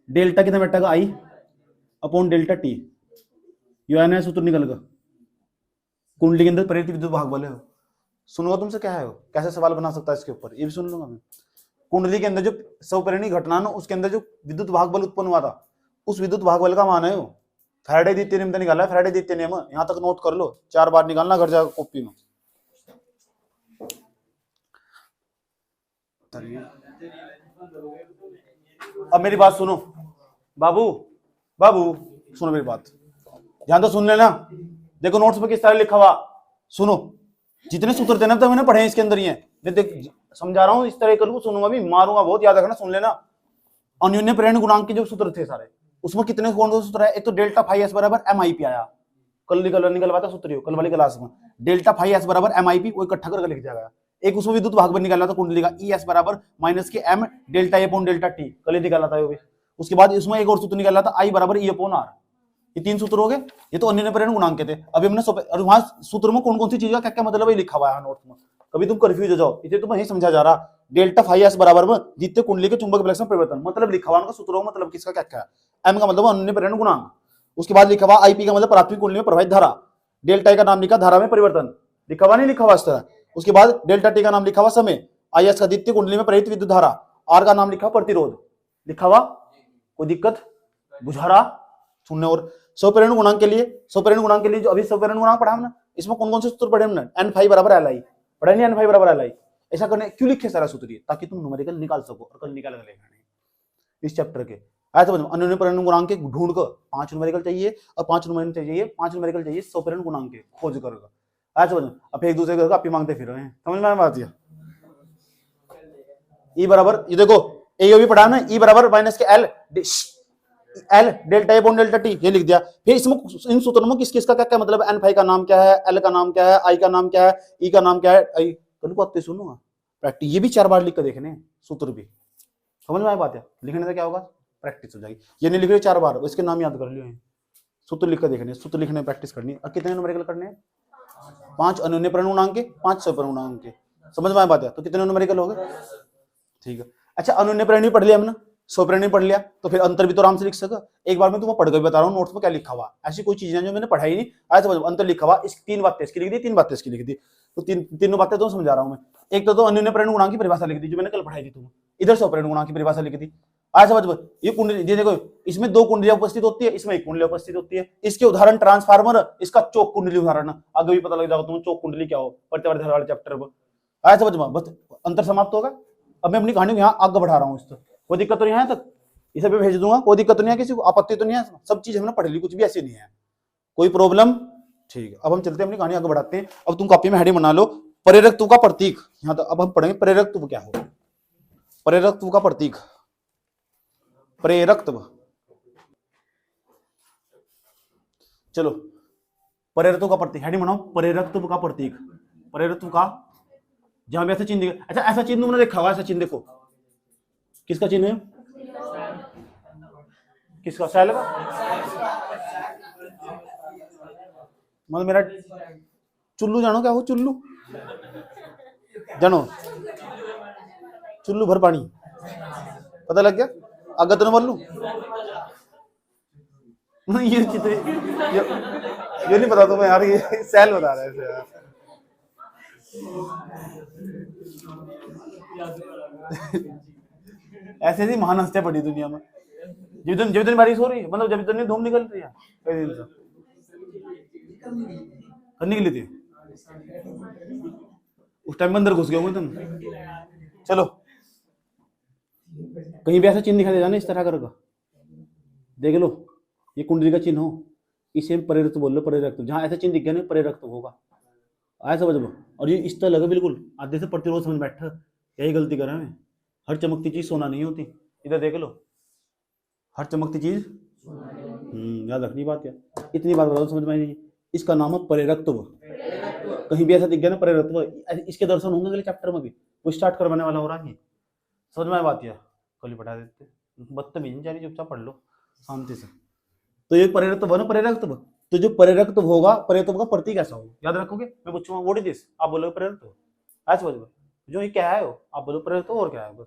डेल्टा कितना बैठेगा आई अपॉन डेल्टा टी, यू एन है सूत्र निकल गया। कुंडली के अंदर प्रेरित विद्युत भाग बल है। सुनूंगा तुमसे क्या है वो, कैसे सवाल बना सकता है इसके ऊपर, ये भी सुन लूंगा मैं। कुंडली के अंदर जो स्वपरिणी घटना ना उसके अंदर जो विद्युत भाग बल उत्पन्न हुआ था उस विद्युत भाग बल का मान है वो फैराडे द्वितीय नियम निकाला है, फैराडे द्वितीय नियम यहां तक नोट कर लो, 4 बार निकालना घर जाकर कॉपी में। अब मेरी बात सुनो बाबू, बाबू सुनो मेरी बात, ध्यान तो सुन लेना। देखो नोट्स पे किस तरह लिखा हुआ, सुनो जितने सूत्र थे ना तो मैंने पढ़े इसके अंदर ही है, देख समझा रहा हूँ इस तरह करूँ, सुनूंगा भी मारूंगा बहुत, याद रखना, सुन लेना। अन्योन्य प्रेरण गुणांक के जो सूत्र थे सारे उसमें कितने कौन से सूत्र है, एक तो डेल्टा फाई एस बराबर एम आई पी आया, कल निकलवा था सूत्र कल वाली क्लास में, डेल्टा फाई एस बराबर एम आई पी वो इकट्ठा करके लिख दिया गया। एक उसमें विद्युत भाग बल निकाला था कुंडली का, ई एस बराबर माइनस के M delta A upon delta T, कल निकाला था वो भी। उसके बाद इसमें एक और सूत्र निकाला था आई बराबर ई अपॉन आर, ये 3 सूत्र हो गए, ये तो अन्य प्रेरण गुणांक के थे। अभी हमने और वहां सूत्र में कौन कौन सी चीज का क्या क्या मतलब है लिखा हुआ है नोट्स में, कभी तुम कंफ्यूज हो जाओ, इसे तुम्हें नहीं समझा जा रहा। डेल्टा फाई एस बराबर में जितने कुंडली के चुंबक विलक्षण परिवर्तन मतलब लिखा हुआ उनका सूत्रों मतलब किसका क्या क्या है। एम का मतलब अन्य प्रेरण गुणांक, उसके बाद लिखा हुआ आईपी का मतलब प्राथमिक कुंडली में प्रवाहित धारा, डेल्टा का नाम लिखा धारा में परिवर्तन, लिखा हुआ नहीं लिखा हुआ इस तरह। उसके बाद डेल्टा टी का नाम लिखा हुआ समय, आई एस का द्वितीय कुंडली में प्रेरित विद्युत धारा, आर का नाम लिखा प्रतिरोध, लिखा हुआ कोई दिक्कत बुझा रहा सुनने। और स्वप्रेरण गुणांक के लिए, स्वप्रेरण गुणांक के लिए जो अभी स्वप्रेरण गुणांक पढ़ा हमने इसमें कौन कौन से सूत्र पढ़े हमने, एन फाई बराबर एल आई पढ़ा नहीं, एन फाई बराबर एल आई। ऐसा करने क्यों लिखे सारा सूत्र ताकि तुम न्यूमेरिकल निकाल सको और कल निकाल कर लेना इस चैप्टर के। आया समझ, अन्योन्य प्रेरण गुणांक के ढूंढ कर 5 न्यूमेरिकल चाहिए और 5 न्यूमेरिकल चाहिए, 5 न्यूमेरिकल चाहिए स्वप्रेरण गुणांक के खोज कर। आया समझ, अब एक दूसरे को आप मांगते फिर रहे हैं, समझ में बात है। ई बराबर ये देखो ए भी पढ़ा ना, ई बराबर माइनस के L L delta upon delta T, ये लिख दिया। फिर इसमें इन सूत्रों में किस किस का क्या क्या मतलब है, एन फाई का नाम क्या है, एल का नाम क्या है, आई का नाम क्या है, ई का नाम क्या है, आई कल को आते सुनूंगा प्रैक्टिस, ये भी 4 बार लिख कर देखने सूत्र भी, समझ में आया बात है। लिखने से क्या होगा, प्रैक्टिस हो जाएगी। ये नहीं लिख रहे 4 बार, इसके नाम याद कर लियो, सूत्र लिख कर देखने, सूत्र लिखने प्रैक्टिस करनी। और कितने न्यूमेरिकल करने हैं, 5 अन्योन्य प्रेरण गुणांक के, 5 स्वप्रेरण गुणांक के, समझ में आया बात है। तो कितने न्यूमेरिकल हो गए, ठीक है। अच्छा अन्योन्य प्रेरण भी पढ़ लिया हमने, स्वप्रेरण पढ़ लिया, तो फिर अंतर भी तो आराम से लिख सका। एक बार मैं तुम्हें पढ़ कर बता रहा हूँ नोट्स में क्या लिखा हुआ, ऐसी कोई चीज है जो मैंने पढ़ाई नहीं, आया समझ, अंतर लिखा हुआ, इस 3 बातें इसकी लिख दी, 3 बातें इसकी लिख दी, तो तीनों बातें तो समझा रहा हूँ मैं। एक तो अन्योन्य प्रेरण गुणांक की परिभाषा लिख दी जो मैंने कल पढ़ाई थी तुम्हें, इधर स्वप्रेरण गुणांक की परिभाषा लिख दी। आया समझ, ये कुंडली देखो इसमें 2 कुंडलियां उपस्थित होती है, इसमें 1 कुंडली उपस्थित होती है। इसके उदाहरण ट्रांसफार्मर, इसका चौक कुंडली उदाहरण, आगे भी पता लग जाएगा तुम्हें चौक कुंडली क्या हो, प्रतिवर्ती धारा वाले चैप्टर पर। आया समझ में, बस अंतर समाप्त होगा। अब मैं अपनी कहानी यहाँ आगे बढ़ा रहा हूँ, कोई दिक्कत तो नहीं है तक, इसे भी भेज दूंगा, कोई दिक्कत नहीं है, किसी को आपत्ति तो नहीं है, सब चीज हमने पढ़ ली, कुछ भी ऐसी नहीं है, कोई प्रॉब्लम, ठीक है। अब हम चलते हैं अपनी कहानी आगे बढ़ाते हैं। अब तुम कॉपी में हेडिंग बना लो, प्रेरकत्व का प्रतीक, यहाँ तक अब हम पढ़ेंगे प्रेरकत्व क्या हो, प्रेरकत्व का प्रतीक, प्रेरकत्व, चलो प्रेरकत्व का प्रतीक हेडिंग बनाओ, प्रेरकत्व का प्रतीक, प्रेरकत्व का, जहां भी ऐसा चिन्ह दिखे, अच्छा ऐसा चिन्ह तुमने देखा हुआ, ऐसा चिन्ह देखो, किसका चिन्ह है, किसका, सैल का, मतलब मेरा चुल्लू जानो क्या हो, चुल्लू जानो, चुल्लू भर पानी, पता लग गया, अगत न बोलू, ये चित्र ये नहीं पता तुम्हें यार, ये सेल बता रहा है इसे यार। ऐसे ऐसी महान हस्तियां पड़ी दुनिया में। जब इतनी बारिश हो रही है, मतलब जब इतनी धूम निकल रही है कई दिन से करने के लिए थी, उस टाइम में अंदर घुस गए होंगे तुम। चलो, कहीं भी ऐसा चिन्ह दिखाई दे जाना इस तरह का, देख लो, ये कुंडली का चिन्ह हो, इसे हम प्रेरक बोल लो, प्रेरक। जहां ऐसा चिन्ह दिख गया ना, प्रेरक होगा, आया समझ लो। और ये इस तरह लगा बिल्कुल आधे से प्रतिरोध समझ बैठा, यही गलती करा है। हर चमकती चीज सोना नहीं होती, इधर देख लो, हर चमकती चीज याद रखनी बात यार, इतनी बात बताओ समझ में आएगी। इसका नाम है प्रेरकत्व। कहीं भी ऐसा दिख गया ना प्रेरकत्व, इसके दर्शन होंगे अगले चैप्टर में भी, वो स्टार्ट करवाने वाला हो रहा है। समझ में आए बात यार, कल ही पढ़ा देते, बदतमीजी नहीं, चुपचाप पढ़ लो शांति से। तो ये प्रेरकत्व ना, प्रेरकत्व, तो जो प्रेरकत्व होगा, प्रेरकत्व का प्रतीक ऐसा होगा, याद रखोगे। मैं पूछूंगा व्हाट इज दिस, आप बोलोगे प्रेरकत्व, ऐसे समझ लो। जो ये क्या है वो, आप बोलो प्रेरकत्व, और क्या है बस।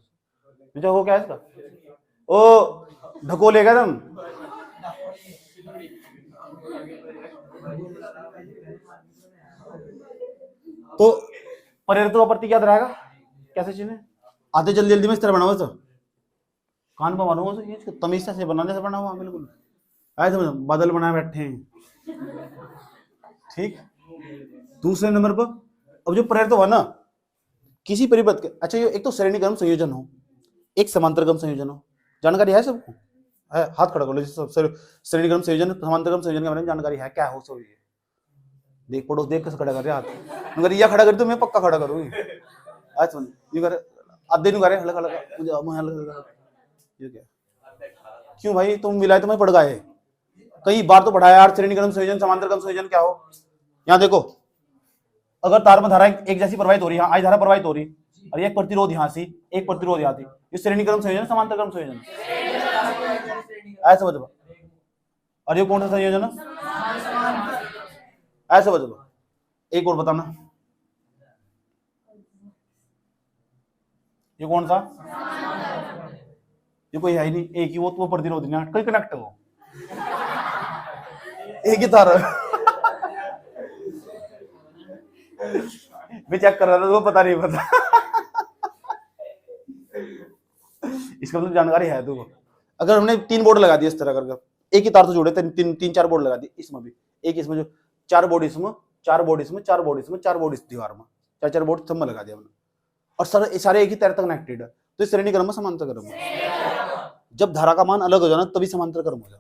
जो वो क्या है इसका, ओ ढकोलेगा तुम। तो प्रेरकत्व का प्रतीक याद रहेगा कैसे चिन्ह, आते जल्दी जल्दी में इस तरह बना हुआ, तो कान पर मारूंगा, ये तमीज से बनाने से बना हुआ बिल्कुल, ऐसे समझो, बादल बनाए बैठे हैं। ठीक, दूसरे नंबर पर अब जो प्रेरकत्व हुआ ना, किसी परिपथ के, अच्छा ये एक तो श्रेणीक्रम संयोजन हो, एक समांतरक्रम संयोजन हो, जानकारी है सबको, है? हाथ खड़ा कर लो, श्रेणीक्रम संयोजन समांतरक्रम संयोजन के बारे में जानकारी है क्या हो सब। ये देख पड़ोस देख कैसे खड़ा कर रहे हाथ, अगर यह खड़ा करी तो मैं पक्का खड़ा करूंगी। आज सुन ये कर आधे नहीं करे, हल्का हल्का मुझे हल्का, ये क्या क्यों भाई तुम मिलाए तो मैं पढ़ गए, कई बार तो पढ़ाया यार, श्रेणीक्रम संयोजन समांतरक्रम संयोजन क्या हो। यहाँ देखो, अगर तार में धारा एक जैसी प्रवाहित हो रही है, आज धारा प्रवाहित हो रही, और एक प्रतिरोध यहाँ से, एक प्रतिरोध यहाँ थी, ये श्रेणीक्रम संयोजन समांतरक्रम संयोजन, ऐसे बताओ। और ये कौन सा संयोजन है, ऐसे बताओ। एक और बताना, ये कौन सा, ये कोई है ही नहीं, एक ही वो प्रतिरोध नहीं, कई कनेक्ट हो, एक ही तार। मैं चेक कर रहा था तो पता नहीं पता। इसका मतलब जानकारी है तुमको। अगर हमने 3 बोर्ड लगा दिए इस तरह करके, एक ही तार से जुड़े, तीन 4 बोर्ड लगा दिए, इसमें भी एक, इसमें जो 4 बोर्ड इसमें, 4 बोर्ड इसमें, 4 बोर्ड इसमें, 4 बोर्ड इस दीवार में, 4 बोर्ड सब में लगा दिया हमने, और सारे एक ही तार तक कनेक्टेड है, तो इस श्रेणीक्रम में समांतरक्रम है। जब धारा का मान अलग हो जाना तभी समांतरक्रम हो जाए,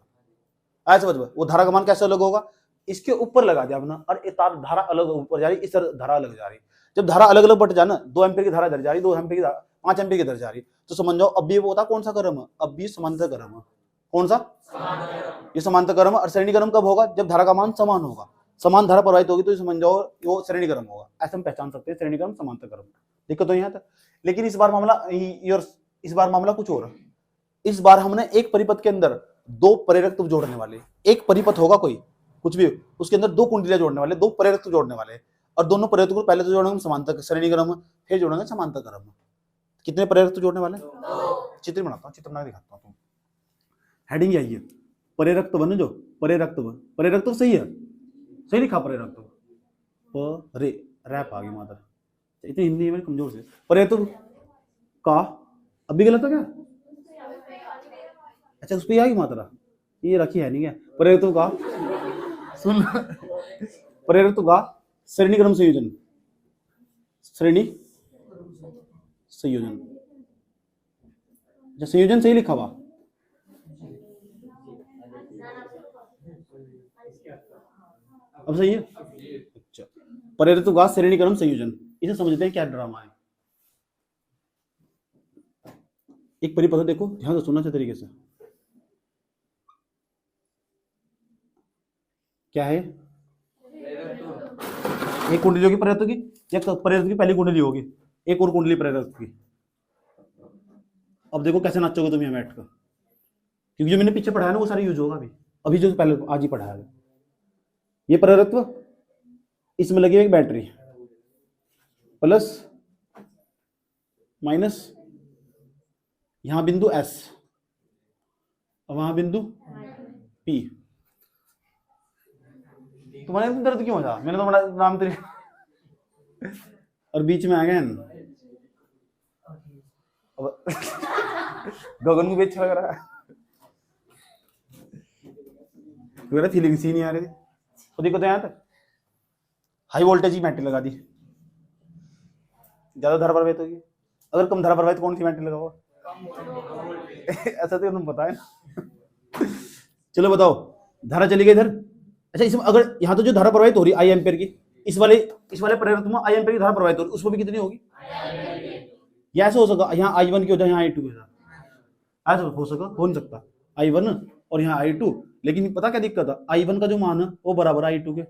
ऐसे समझ। वो धारा का मान कैसे अलग होगा, इसके ऊपर लगा दिया अपना, और ये तार धारा अलग ऊपर जा रही, इस तरह धारा अलग जा रही। जब धारा अलग अलग बट जाना, 2 एम्पीयर की धारा इधर जा रही, 2 एम्पीयर की 5 एम्पीयर की इधर जा रही, तो समझ जाओ अब भी वो होता कौन सा क्रम है, अब भी समांतर क्रम है। कौन सा, ये समांतर क्रम है। और श्रेणी क्रम कब होगा, जब धारा का मान समान होगा, समान धारा प्रवाहित होगी, तो समझ जाओ वो श्रेणी क्रम होगा। ऐसे हम पहचान सकते हैं श्रेणी क्रम समांतर क्रम। दिक्कत तो यहाँ तक। लेकिन इस बार मामला कुछ और है। इस बार हमने एक परिपथ के अंदर 2 प्रेरकत्व जोड़ने वाले, एक परिपथ होगा कोई कुछ भी, उसके अंदर 2 कुंडलियां जोड़ने वाले, 2 प्रेरकत्व जोड़ने वाले, और दोनों प्रेरकत्व को पहले तो जोड़ेंगे समांतर श्रेणी क्रम में, फिर जोड़ेंगे समांतर क्रम में। कितने प्रेरकत्व जोड़ने वाले, चित्र बनाता हूँ, चित्र बना दिखाता हूँ। हेडिंग यही है, प्रेरकत्व बने जो प्रेरकत्व सही है, सही लिखा प्रेरकत्व, रैप आ गई माता, इतनी हिंदी में कमजोर से। प्रेरकत्व का अभी गलत है क्या, अच्छा उस पर आ गई मात्रा, ये रखी है नहीं क्या। प्रेरकत्व का सुन, प्रेरकत्व का श्रेणी क्रम संयोजन, श्रेणी संयोजन, अच्छा संयोजन सही लिखा हुआ, अब सही है। अच्छा, प्रेरकत्व का श्रेणी क्रम संयोजन, इसे समझते हैं क्या ड्रामा है। एक परिपथ देखो, ध्यान से सुनना अच्छे तरीके से, क्या है, एक कुंडली होगी प्रेरकत्व की, एक प्रेरकत्व की पहली कुंडली होगी, एक और कुंडली प्रेरकत्व की। अब देखो कैसे नाचोगे तुम यहाँ बैठकर, क्योंकि जो मैंने पीछे पढ़ाया ना वो सारा यूज होगा अभी जो पहले आज ही पढ़ाया है। ये प्रेरकत्व, इसमें लगी एक बैटरी, प्लस माइनस, यहां बिंदु S और वहां बिंदु P, तुम्हारे दर्द क्यों हो जा, मैंने तो बड़ा नाम तेरे और बीच में आ गए गगन को भी अच्छा लग रहा है, फीलिंग सी नहीं आ रही थी तो दिक्कत यहाँ तक हाई वोल्टेज की बैटरी लगा दी, ज्यादा धारा प्रवाहित होगी। अगर कम धारा प्रवाहित कौन सी बैटरी लगाओ ऐसा तो तुम पता है ना। चलो बताओ, धारा चली गई इधर। अच्छा इसमें अगर यहाँ तो जो धारा प्रवाहित हो रही आई एम्पेयर की, इस वाले प्रेरक में आई एम्पेयर की धारा प्रवाहित हो रही, उसमें भी कितनी होगी? या ऐसा हो सका यहाँ I1 की हो जाए यहाँ I2 के साथ, ऐसा हो सका? हो नहीं सकता, I1 और यहाँ I2। लेकिन पता क्या दिक्कत है, I1 का जो मान है वो बराबर I2 के,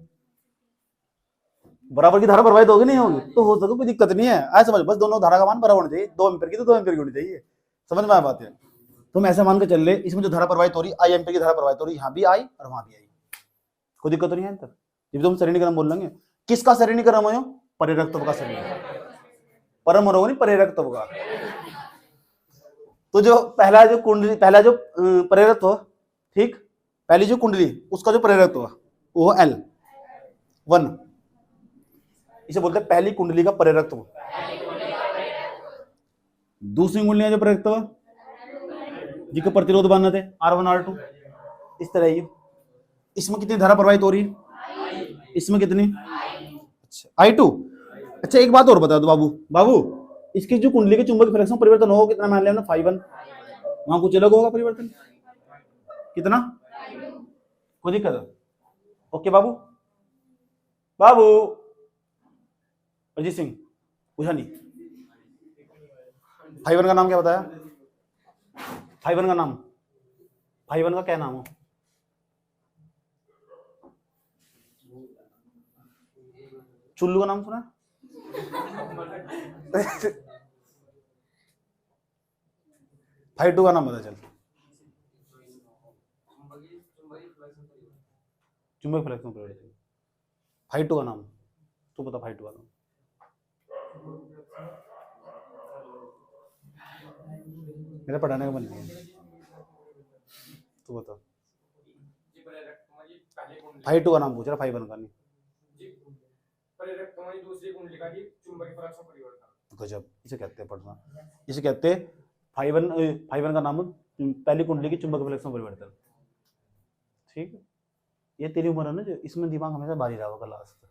बराबर की धारा प्रवाहित होगी नहीं होगी तो हो सके, कोई दिक्कत नहीं है। ऐसा समझ, बस दोनों धारा का मान बराबर होना चाहिए, 2 एम्पीयर की तो 2 एम्पीयर की होनी चाहिए। समझ में आ बात है? तुम ऐसा मान के चल रहे, इसमें जो धारा प्रवाहित हो रही आई एम्पीयर की धारा प्रवाहित हो रही, यहाँ भी आई और वहां भी आई, कोई दिक्कत तो नहीं है। जब तुम श्रेणीक्रम बोल लेंगे, किसका श्रेणीक्रम है? प्रेरकत्व का श्रेणीक्रम, परम और नहीं प्रेरकत्व का। तो जो पहला जो कुंडली, पहला जो प्रेरकत्व, ठीक, पहली जो कुंडली उसका जो प्रेरकत्व वो L1, इसे बोलते हैं पहली कुंडली का प्रेरकत्व। दूसरी कुंडली जो प्रेरकत्व जिसके प्रतिरोध बांधना थे R1 R2, इस तरह ही। इसमें कितनी धारा प्रवाहित हो रही है? इसमें कितनी? अच्छा I2। अच्छा एक बात और बता दो बाबू, इसकी जो कुंडली के चुंबकीय फ्लक्स में परिवर्तन होगा कितना? मान लिया 5 वहां कुछ अलग होगा परिवर्तन, कितना? कोई दिक्कत है? ओके बाबू अजीत सिंह पूछा नहीं। 5 का नाम क्या बताया? 5 का नाम, 5 का क्या नाम हो? चुल्लू का नाम सुना? 5 का नाम बता चल। चुंबकीय फ्लक्स में परिवर्तन, 5 का नाम तू बता। 5 का नाम मेरा पढ़ाने का मन नहीं है, तू बता। 5 का नाम पूछ रहा, 5 का नहीं। दूसरी कुंडली का चुंबकीय फ्लक्स में परिवर्तन। गजब, इसे कहते हैं पढ़ना, इसे कहते हैं 5 का नाम पहली कुंडली की चुंबकीय फ्लक्स में परिवर्तन। ठीक है, ये तेरी उम्र है ना, जो इसमें दिमाग हमेशा बारी रहा होगा लास्ट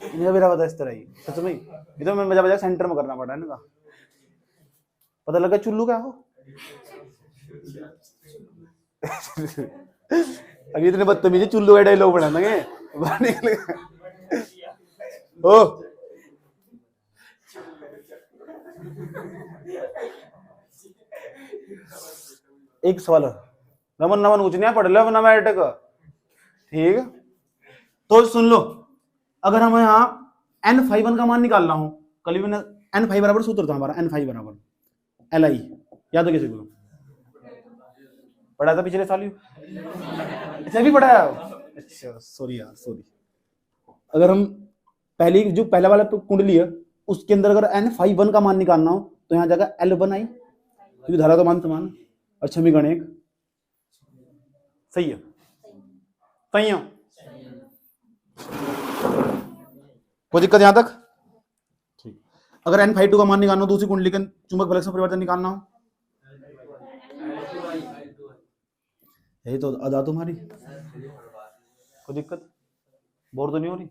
इन्हें भी रहा था इस तरह ही। सच में ये तो मैं मजा सेंटर में करना पड़ा है ना, पता लगा चुल्लू क्या हो। अभी इतने बदतमीजी चुल्लू का डायलॉग बना देंगे ओ एक सवाल नमन पूछने पढ़ लो ना बैठक, ठीक। तो सुन लो, अगर हम यहाँ N5 का मान निकालना हो, कल भी N5 बराबर सूत्र था हमारा, N5 बराबर LI, याद हो किसी को? पढ़ा था पिछले साल ही, अच्छा भी पढ़ाया? अच्छा सॉरी यार, सॉरी। अगर हम पहला वाला कुंडली है उसके अंदर अगर N5 का मान निकालना हो तो यहाँ जाएगा L1 आई, क्योंकि धारा का मान समान है, और समीकरण 1 सही है, सही है। कोई दिक्कत यहां तक? ठीक। अगर N5 का मान निकालना हो, दूसरी कुंडली के चुंबक फ्लक्स में परिवर्तन निकालना हो, यही तो अदा तुम्हारी। कोई दिक्कत? बोर तो नहीं हो रही?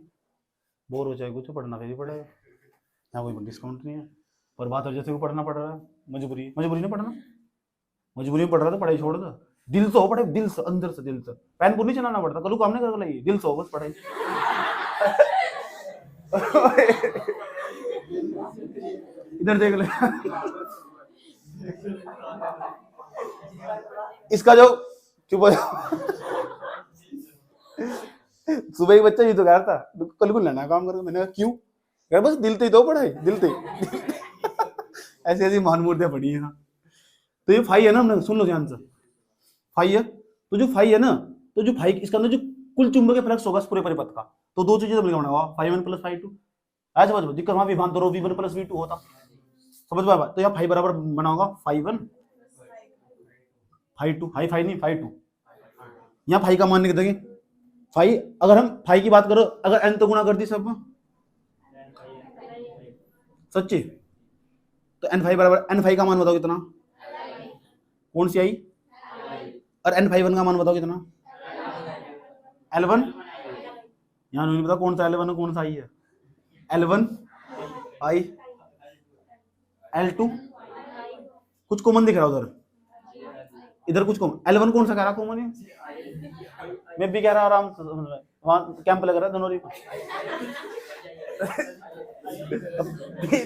बोर हो जाए कुछ पढ़ना फिर भी पड़ेगा, यहाँ कोई डिस्काउंट नहीं है। पर बात और जैसे को पढ़ना पड़ रहा है, मजबूरी नहीं पढ़ना, मजबूरी में पढ़ रहा था, पढ़ाई छोड़ दो। दिल से हो पढ़ाई, दिल से, अंदर से, दिल से। पेन पूरी चलाना पड़ता, कल को हमने कर ली, दिल से हो बस पढ़ाई। इधर देख ले इसका जो चुप हो सुबह ही बच्चा ये तो कह रहा था कल को लेना काम करके, मैंने कहा क्यों? यार बस दिल तो पढ़ाई, दिल तो ऐसी ऐसी मान मूर्तियां पड़ी है। तो ये फाई है ना, हमने सुन लो ध्यान से, फाई है। तो जो फाई है ना, तो जो फाई इसके अंदर जो कुल चुंबकीय फ्लक्स होगा पूरे परिपथ का, तो दो चीजें मिलकर बना 5 + 5 ऐसे समझ लो। दिक्कत वहां विभान तो V1 + V2 होता, समझ पा? तो यहाँ 5 बराबर बना होगा 5 1 5 2, हाई 5 नहीं 5 2। यहाँ 5 का मान लिख देंगे फाइव, अगर हम फाइव की बात करो, अगर एन तो गुणा कर दी सब में, सच्ची, तो एन फाइव बराबर, एन फाइव का मान बताओ कितना, कौन सी आई, और एन फाइव वन का मान बताओ कितना, L1, यहाँ नहीं पता कौन सा L1 है कौन सा आई है, L1 आई, L2 कुछ कॉमन दिख रहा है उधर, इधर कुछ कॉमन, L1 कौन सा कह रहा कॉमन है, मैं भी कह रहा आराम से, वहां कैंप लग रहा है दोनों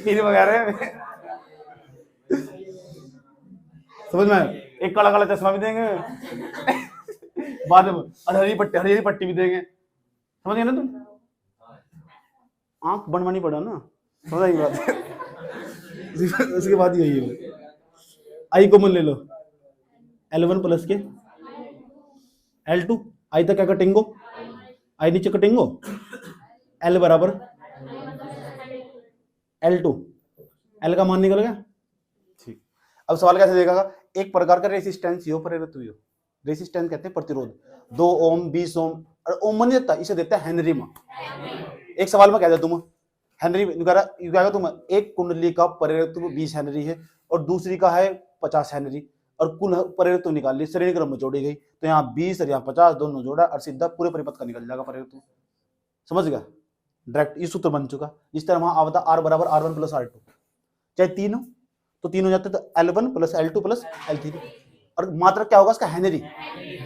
फिर वगैरह समझ में, एक काला काला चश्मा भी देंगे बाद में, और हरी पट्टी भी देंगे, समझ गए ना तुम, आंख बनवानी पड़ा ना, समझ आई बात उसके बाद यही है, आई कॉमन ले लो, L1 प्लस के L2, आई तक क्या कटेंगो, आई नीचे कटेंगो, L बराबर L2, L का मान निकल गया, ठीक। अब सवाल कैसे देगा, एक प्रकार का रेसिस्टेंस हो प्रेरित हुई हो, रेसिस्टेंस कहते हैं प्रतिरोध, 2 ओम 20 ओम, और ओम नहीं देता, इसे देता है हेनरी में, एक सवाल में कह दे तुम हेनरी क्या तुम, एक कुंडली का प्रेरित्व 20 हेनरी है और दूसरी का है 50 हेनरी, और कुल प्रेरित्व निकाल ली, श्रेणी क्रम में जोड़ी गई, तो यहाँ 20 और यहाँ 50 दोनों जोड़ा और सीधा पूरे परिपथ का निकल जाएगा प्रेरित्व, समझ गया, डायरेक्ट ये सूत्र बन चुका। जिस तरह वहां आवता R बराबर R1 प्लस R2, चाहे तीन हो तो तीन हो जाते, तो L1 plus L2 plus L3, और मात्रा क्या होगा इसका, henry,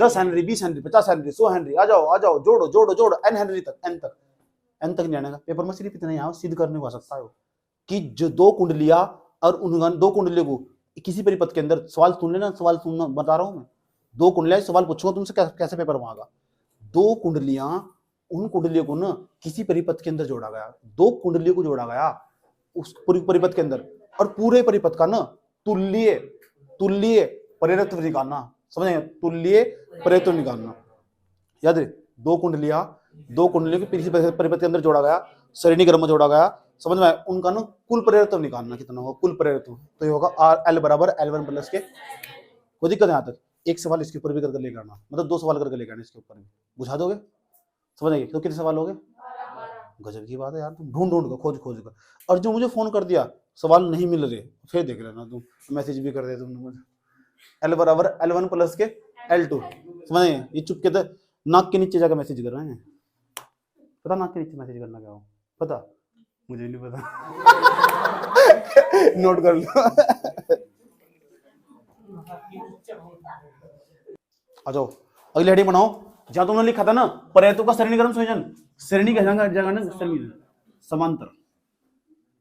10 henry 20 henry 50 henry 100 henry, आ जाओ जोड़ो एन हेनरी तक, एन तक नहीं आने का, पेपर में सिर्फ इतना यहाँ सिद्ध करने को आ सकता है कि जो दो कुंडलियां और उन दो कुंडलियों को किसी परिपथ के अंदर, सवाल सुन लेना, सवाल सुनना बता रहा हूं मैं, दो कुंडलियां, सवाल पूछूंगा तुमसे कैसे पेपर में आएगा, दो कुंडलियां, उन कुंडलियों को ना किसी परिपथ के अंदर जोड़ा गया, दो कुंडलियों को जोड़ा गया उस परिपथ के अंदर, और पूरे परिपथ का ना तुल्य तुल्य प्रेरित्व निकालना, समझे, तुल्य प्रेरित्व निकालना, याद रहे, दो कुंडलियों को किसी परिपथ के अंदर जोड़ा गया, श्रेणी क्रम में जोड़ा गया, समझ में, उनका ना कुल प्रेरित्व निकालना कितना होगा, कुल प्रेरित्व, तो ये होगा L बराबर L1 प्लस के, कोई दिक्कत यहाँ तक, एक सवाल इसके ऊपर भी करके लेकर आना, मतलब 2 सवाल करके लेकर आना इसके ऊपर भी, बुझा दोगे, समझ आइए, तो कितने सवाल हो गए, गजब की बात है यार, तुम ढूंढ कर खोज कर, और जो मुझे फोन कर दिया सवाल नहीं मिल रहे, फिर देख लेना तुम, मैसेज भी कर दे तुमने मुझे, L बराबर L1 प्लस के L2, समझ आइए, ये चुपके तो नाक के नीचे जाकर मैसेज कर रहे हैं, पता नाक के नीचे मैसेज करना क्या हो, पता मुझे नहीं पता नोट कर लो आ जाओ, अगली हेडिंग बनाओ, जहां तुमने लिखा था ना प्रेरित्व का श्रेणीक्रम संयोजन, श्रेणी का जगह ना श्रेणी समांतर,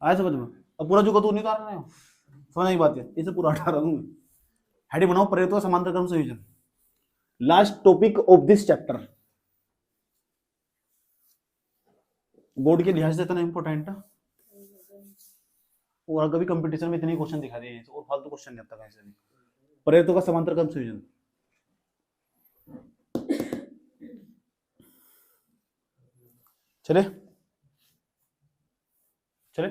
आया समझ में, अब पूरा जो का तू नहीं उतार रहे हो, समझ नहीं बात है, इसे पूरा हटा रहा हूं मैं, हेडिंग बनाओ प्रेरित्व का समांतर क्रम संयोजन, last topic of this chapter, board के लिहाज से इतना इंपॉर्टेंट है, और कभी कंपटीशन में इतने क्वेश्चन दिखा दिए और फालतू क्वेश्चन नहीं आता कहीं से भी, प्रेरित्व का समांतर क्रम संयोजन, चले चले,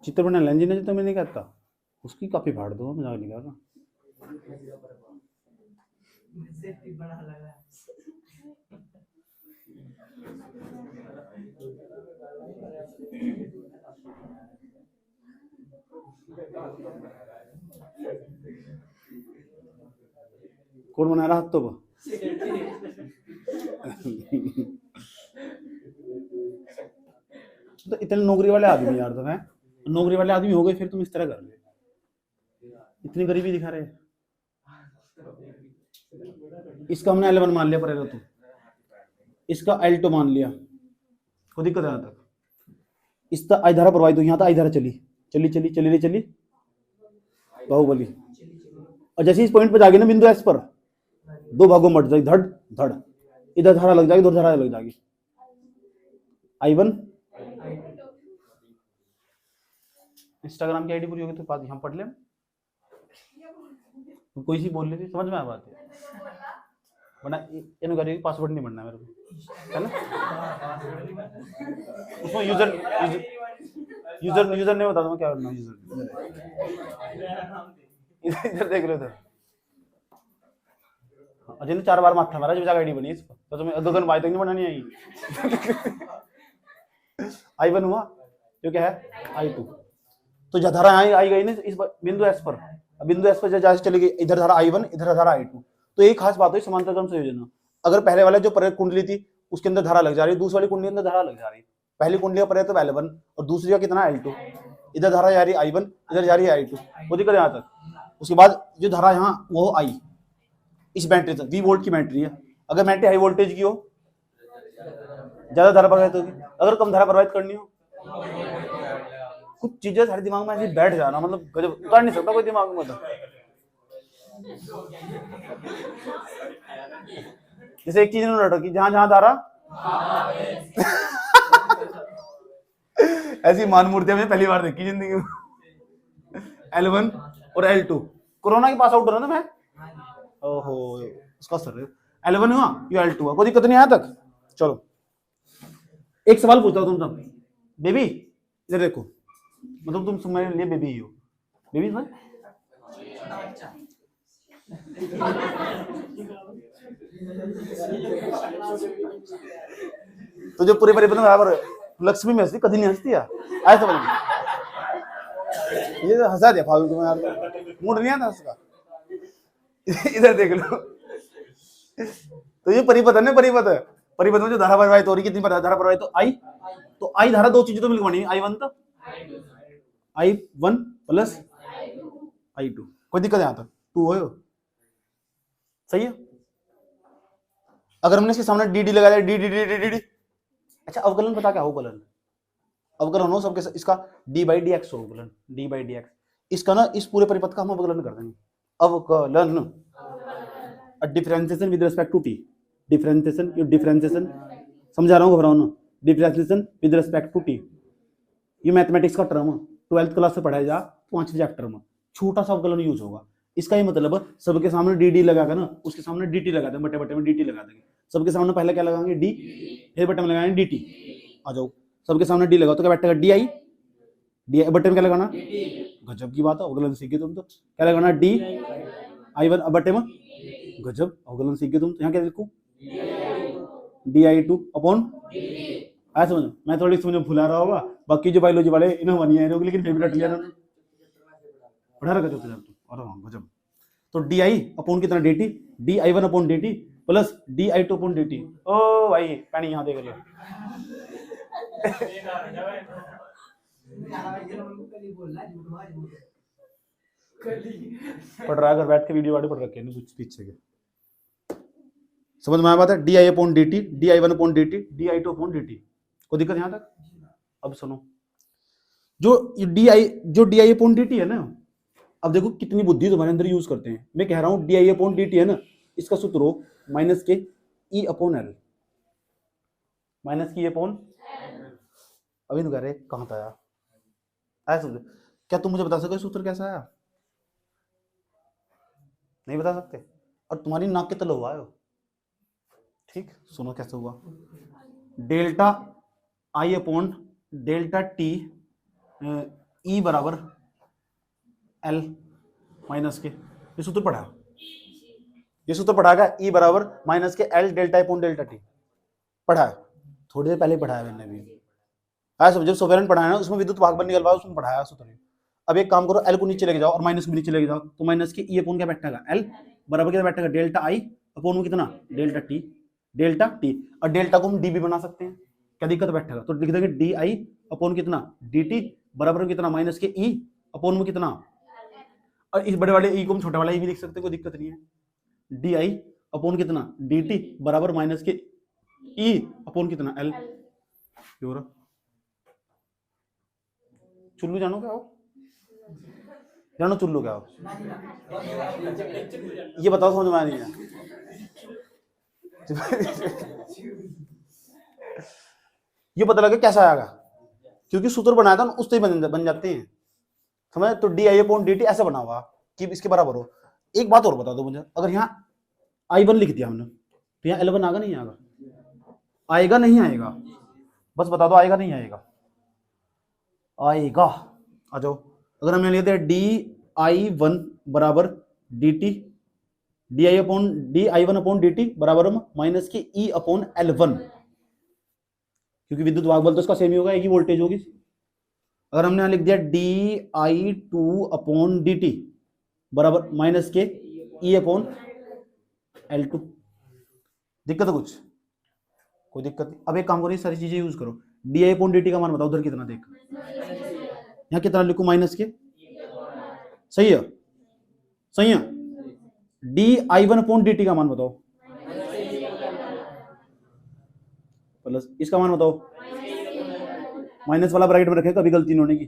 चित्र बना लेंजी ने तो मैं नहीं कहता, उसकी काफी फाड़ दो, मजाक नहीं कर रहा, कौन बना रहा हाथ तो तो इतने नौकरी वाले आदमी यार, तो है नौकरी वाले आदमी हो गए फिर तुम इस तरह कर रहे, इतनी गरीबी दिखा रहे, इसका हमने L1 मान लिया प्रेरित्व, इसका L2 मान लिया, कोई दिक्कत है तक, इसका आई धारा प्रवाहित हुई, यहाँ था आई धारा चली बाहुबली, और जैसे इस पॉइंट पर जाएगी ना बिंदु S पर, दो भागों में बढ़ जाएगी, धड़ धड़, इधर धारा लग जाएगी, उधर धारा लग जाएगी, I1, इंस्टाग्राम की आईडी पूरी होगी तो बात यहाँ पढ़ ले, कोई सी बोल लेती, समझ में आ बात है, वरना इन कह रही पासवर्ड नहीं बनना मेरे को, है ना। उसमें यूजर यूजर यूजर नहीं बता दूँ क्या करना यूजर। इधर देख लो इधर। अजय ने 4 बार माथा मारा जब जाकर आईडी बनी इस पर, तो तुम्हें अगन बाई तक नहीं बनानी आई। I1 हुआ जो क्या है I2। तो जो धारा आई गई ना इस बिंदु S पर, बिंदु S पर जैसे चली गई, इधर धारा I1 इधर धारा I2। तो एक खास बात है समांतर क्रम संयोजन, अगर पहले वाले जो पर कुंडली थी उसके अंदर धारा लग जा रही है, दूसरी वाली कुंडली के अंदर धारा लग जा रही है। पहली कुंडली का पर तो L1 और दूसरी का कितना L2, इधर धारा जा रही है I1 इधर जा रही है I2, वो दिक्कत यहाँ तक। उसके बाद जो धारा यहाँ वो I इस बैटरी तक, V वोल्ट की बैटरी है। अगर बैटरी हाई वोल्टेज की हो ज्यादा धारा प्रवाहित होगी, अगर कम धारा प्रवाहित करनी हो कुछ चीजें सारे दिमाग में ऐसे बैठ जाना, मतलब गजब, उतार नहीं सकता कोई दिमाग में। मतलब जैसे एक चीज ने रखी जहां जहां धारा ऐसी मान मूर्तियां मैंने पहली बार देखी जिंदगी में। L1 और L2 कोरोना के पास आउट हो रहा था मैं, ओहो उसका सर L1 हुआ या L2 हुआ, कोई दिक्कत नहीं यहाँ तक। चलो एक सवाल पूछता हूँ तुम सब, बेबी इधर देखो, मतलब तुम मेरे लिए बेबी ही हो, बेबी सर तो जो पूरे परिपथ में बराबर लक्ष्मी में हंसती कभी नहीं हंसती यार, ऐसा बोलो। ये तो हंसा दिया फालतू में यार, मूड नहीं आता उसका। इधर देख लो, तो ये परिपथ है ना, परिपथ में जो धारा प्रवाहित हो रही, कितनी धारा प्रवाहित हो I, तो I धारा दो चीजें तो मिलवानी है, I1 तो I1 प्लस I2, कोई दिक्कत यहाँ तक, 2 हो सही है। अगर हमने इसके सामने डी लगा दिया, डी। अच्छा अवकलन पता क्या अवकलन, अवकलन हो सबके, इसका d/dx हो अवकलन, d/dx। इसका ना इस पूरे परिपथ का हम अवकलन कर देंगे, अवकलन differentiation with respect to T, differentiation समझा रहा हूँ, घबराओ ना, differentiation with respect to T. ये मैथमेटिक्स का टर्म 12th क्लास से पढ़ाया जा 5वीं चैप्टर में, छोटा सा अवकलन यूज होगा। इसका ही मतलब सबके सामने डी लगाकर ना उसके सामने dt लगा देंगे, बटे में dt लगा देंगे। सबके सामने पहले क्या लगाएंगे d, फिर बटे में लगाएंगे dt। आ जाओ सबके सामने d लगाओ तो क्या बैठेगा di, बटे में क्या लगाना, गजब की बात है, अवकलन सीख गए तुम तो। क्या लगाना d I1 बटे में, गजब अवकलन सीख गए तुम। यहाँ क्या लिखूं di2 अपॉन, ऐसा समझो, मैं थोड़ी समझो भुला रहा होगा, बाकी जो बायोलॉजी वाले इन्हें बनी है लेकिन फिर भी रट लिया ना, पढ़ा रखा तुम और गजब। तो di अपॉन कितना dt, di1 upon dt plus di2 upon dt। ओ भाई पानी यहाँ देख लो। पढ़ रहा है घर बैठ के, वीडियो वाले पढ़ रखे हैं कुछ पीछे के, समझ में आया बात है। di upon dt, di1 upon dt, di2 upon dt, कोई दिक्कत यहाँ तक। अब सुनो, जो di अपॉन dt है ना, अब देखो कितनी बुद्धि तुम्हारे अंदर यूज करते हैं। मैं कह रहा हूं di अपॉन dt है ना, इसका सूत्र हो माइनस के e अपॉन l, माइनस की e अपॉन, अभी तो कह रहे कहां था यार, ऐसा समझो। क्या तुम मुझे बता सकते सूत्र कैसा है? नहीं बता सकते, और तुम्हारी नाक के तले हुआ है। ठीक सुनो कैसे हुआ, delta I upon delta T E बराबर L माइनस के, ये सूत्र पढ़ा, ये सूत्र पढ़ा गया, E बराबर माइनस के L delta upon delta T, पढ़ा है थोड़ी देर पहले पढ़ाया मैंने भी। सब जब सोवेरेंट पढ़ाया ना उसमें विद्युत भाग निकलवाया, उसमें पढ़ाया सूत्र। अब एक काम करो, L को नीचे लेके जाओ और माइनस को नीचे लेके जाओ, तो माइनस के E अपॉन क्या बैठेगा L बराबर क्या बैठेगा डेल्टा I अपॉन में कितना डेल्टा टी, और डेल्टा को हम डी भी बना सकते हैं, क्या दिक्कत बैठेगा, तो लिख देंगे डी आई अपॉन कितना dt बराबर कितना माइनस के E अपॉन में कितना, और इस बड़े वाले ई को हम छोटे वाला ई भी लिख सकते हैं, कोई दिक्कत नहीं है। डी आई अपॉन कितना dt बराबर माइनस के ई अपॉन कितना L। चुल्लू जानो क्या हो, जानो चुल्लू क्या हो, ये बताओ समझ में आ रही है। ये पता लगा कैसा आएगा, क्योंकि सूत्र बनाया था उससे ही बन जाते हैं, समझ। तो डी आई अपॉन dt ऐसे बना हुआ कि इसके बराबर हो। एक बात और बता दो मुझे, अगर यहाँ I1 लिख दिया हमने, तो यहाँ L1 आएगा नहीं आएगा? आएगा नहीं आएगा? बस बता दो आएगा नहीं आएगा? आएगा। आ जाओ। अगर हम यहाँ लेते हैं di1 बराबर dt, di1 अपॉन dt बराबर हम माइनस के e अपॉन L1, क्योंकि विद्युत वाहक बल तो इसका सेम ही होगा, एक ही वोल्टेज होगी। अगर हमने यहाँ लिख दिया di2 अपॉन dt बराबर माइनस के e अपॉन L2, दिक्कत है कुछ? कोई दिक्कत नहीं। अब एक काम करो, ये सारी चीजें यूज करो। di अपॉन dt का मान बताओ उधर कितना, देख यहाँ कितना लिखूं, माइनस के, सही है? सही है। di1 अपॉन dt का मान बताओ, प्लस इसका मान बताओ, माइनस वाला ब्रैकेट में रखे, कभी गलती नहीं होने की।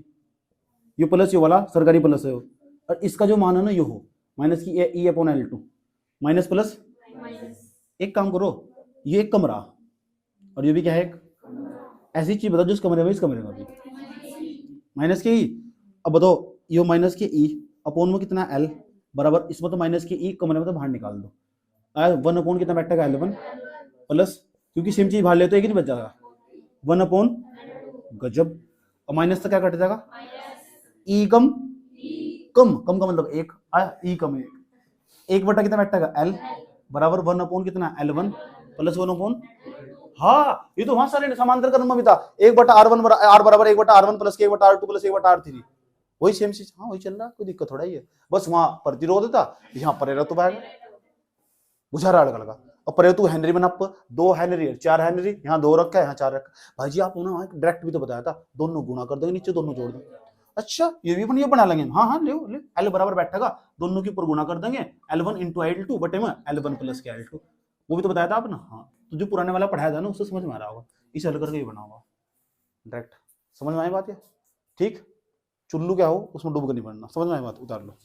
ये प्लस, ये वाला सरकारी प्लस है, और इसका जो मान है ना ये हो माइनस की e upon L2, minus plus. एक काम करो, ये एक कमरा और ये भी क्या है, एक ऐसी चीज बताओ जिस कमरे में इस कमरे में भी माइनस के ई। अब बताओ ये माइनस के ई अपॉन में कितना L बराबर, इसमें तो माइनस के ई, कमरे में तो बाहर निकाल दो। 1 अपॉन कितना बैठेगा L1 प्लस, क्योंकि सेम चीज बाहर ले तो एक ही नहीं बच जाएगा, 1 अपॉन, गजब। और माइनस तो क्या कट जाएगा, ई कम कम कम का मतलब एक आया, ई कम एक बटा कितना बैठेगा L बराबर 1 अपॉन कितना L1 प्लस 1 अपॉन, हाँ ये तो वहां सारे समांतर क्रम में भी था, 1 बटा R1 R बराबर 1 बटा R1 प्लस 1 बटा R2 प्लस 1 बटा R3, वही सेम चीज। हाँ वही चल रहा है, कोई दिक्कत थोड़ा ही है, बस वहां प्रतिरोध था, यहाँ प्रेरकत्व आएगा, बुझा रहा है लगा। और प्रेरकत्व हेनरी में नाप 2 हेनरी 4 हेनरी, यहाँ 2 रखा है, यहाँ 4 रखा। भाई जी आप वहां डायरेक्ट भी तो बताया था, दोनों गुणा कर देंगे, नीचे दोनों जोड़ देंगे। अच्छा ये भी ये बना लेंगे, हाँ हाँ ले ले, L बराबर बैठेगा, दोनों के ऊपर गुणा कर देंगे, L1 इंटू L2 बटे में L1 प्लस के L2, वो भी तो बताया था आपने। हाँ तो जो पुराने वाला पढ़ाया था ना उससे समझ में आ रहा होगा, इसे हल करके ही बना होगा डायरेक्ट। समझ में आई बात है? ठीक, चुल्लू क्या हो उसमें डूब कर नहीं पड़ना, समझ में आई बात, उतार लो।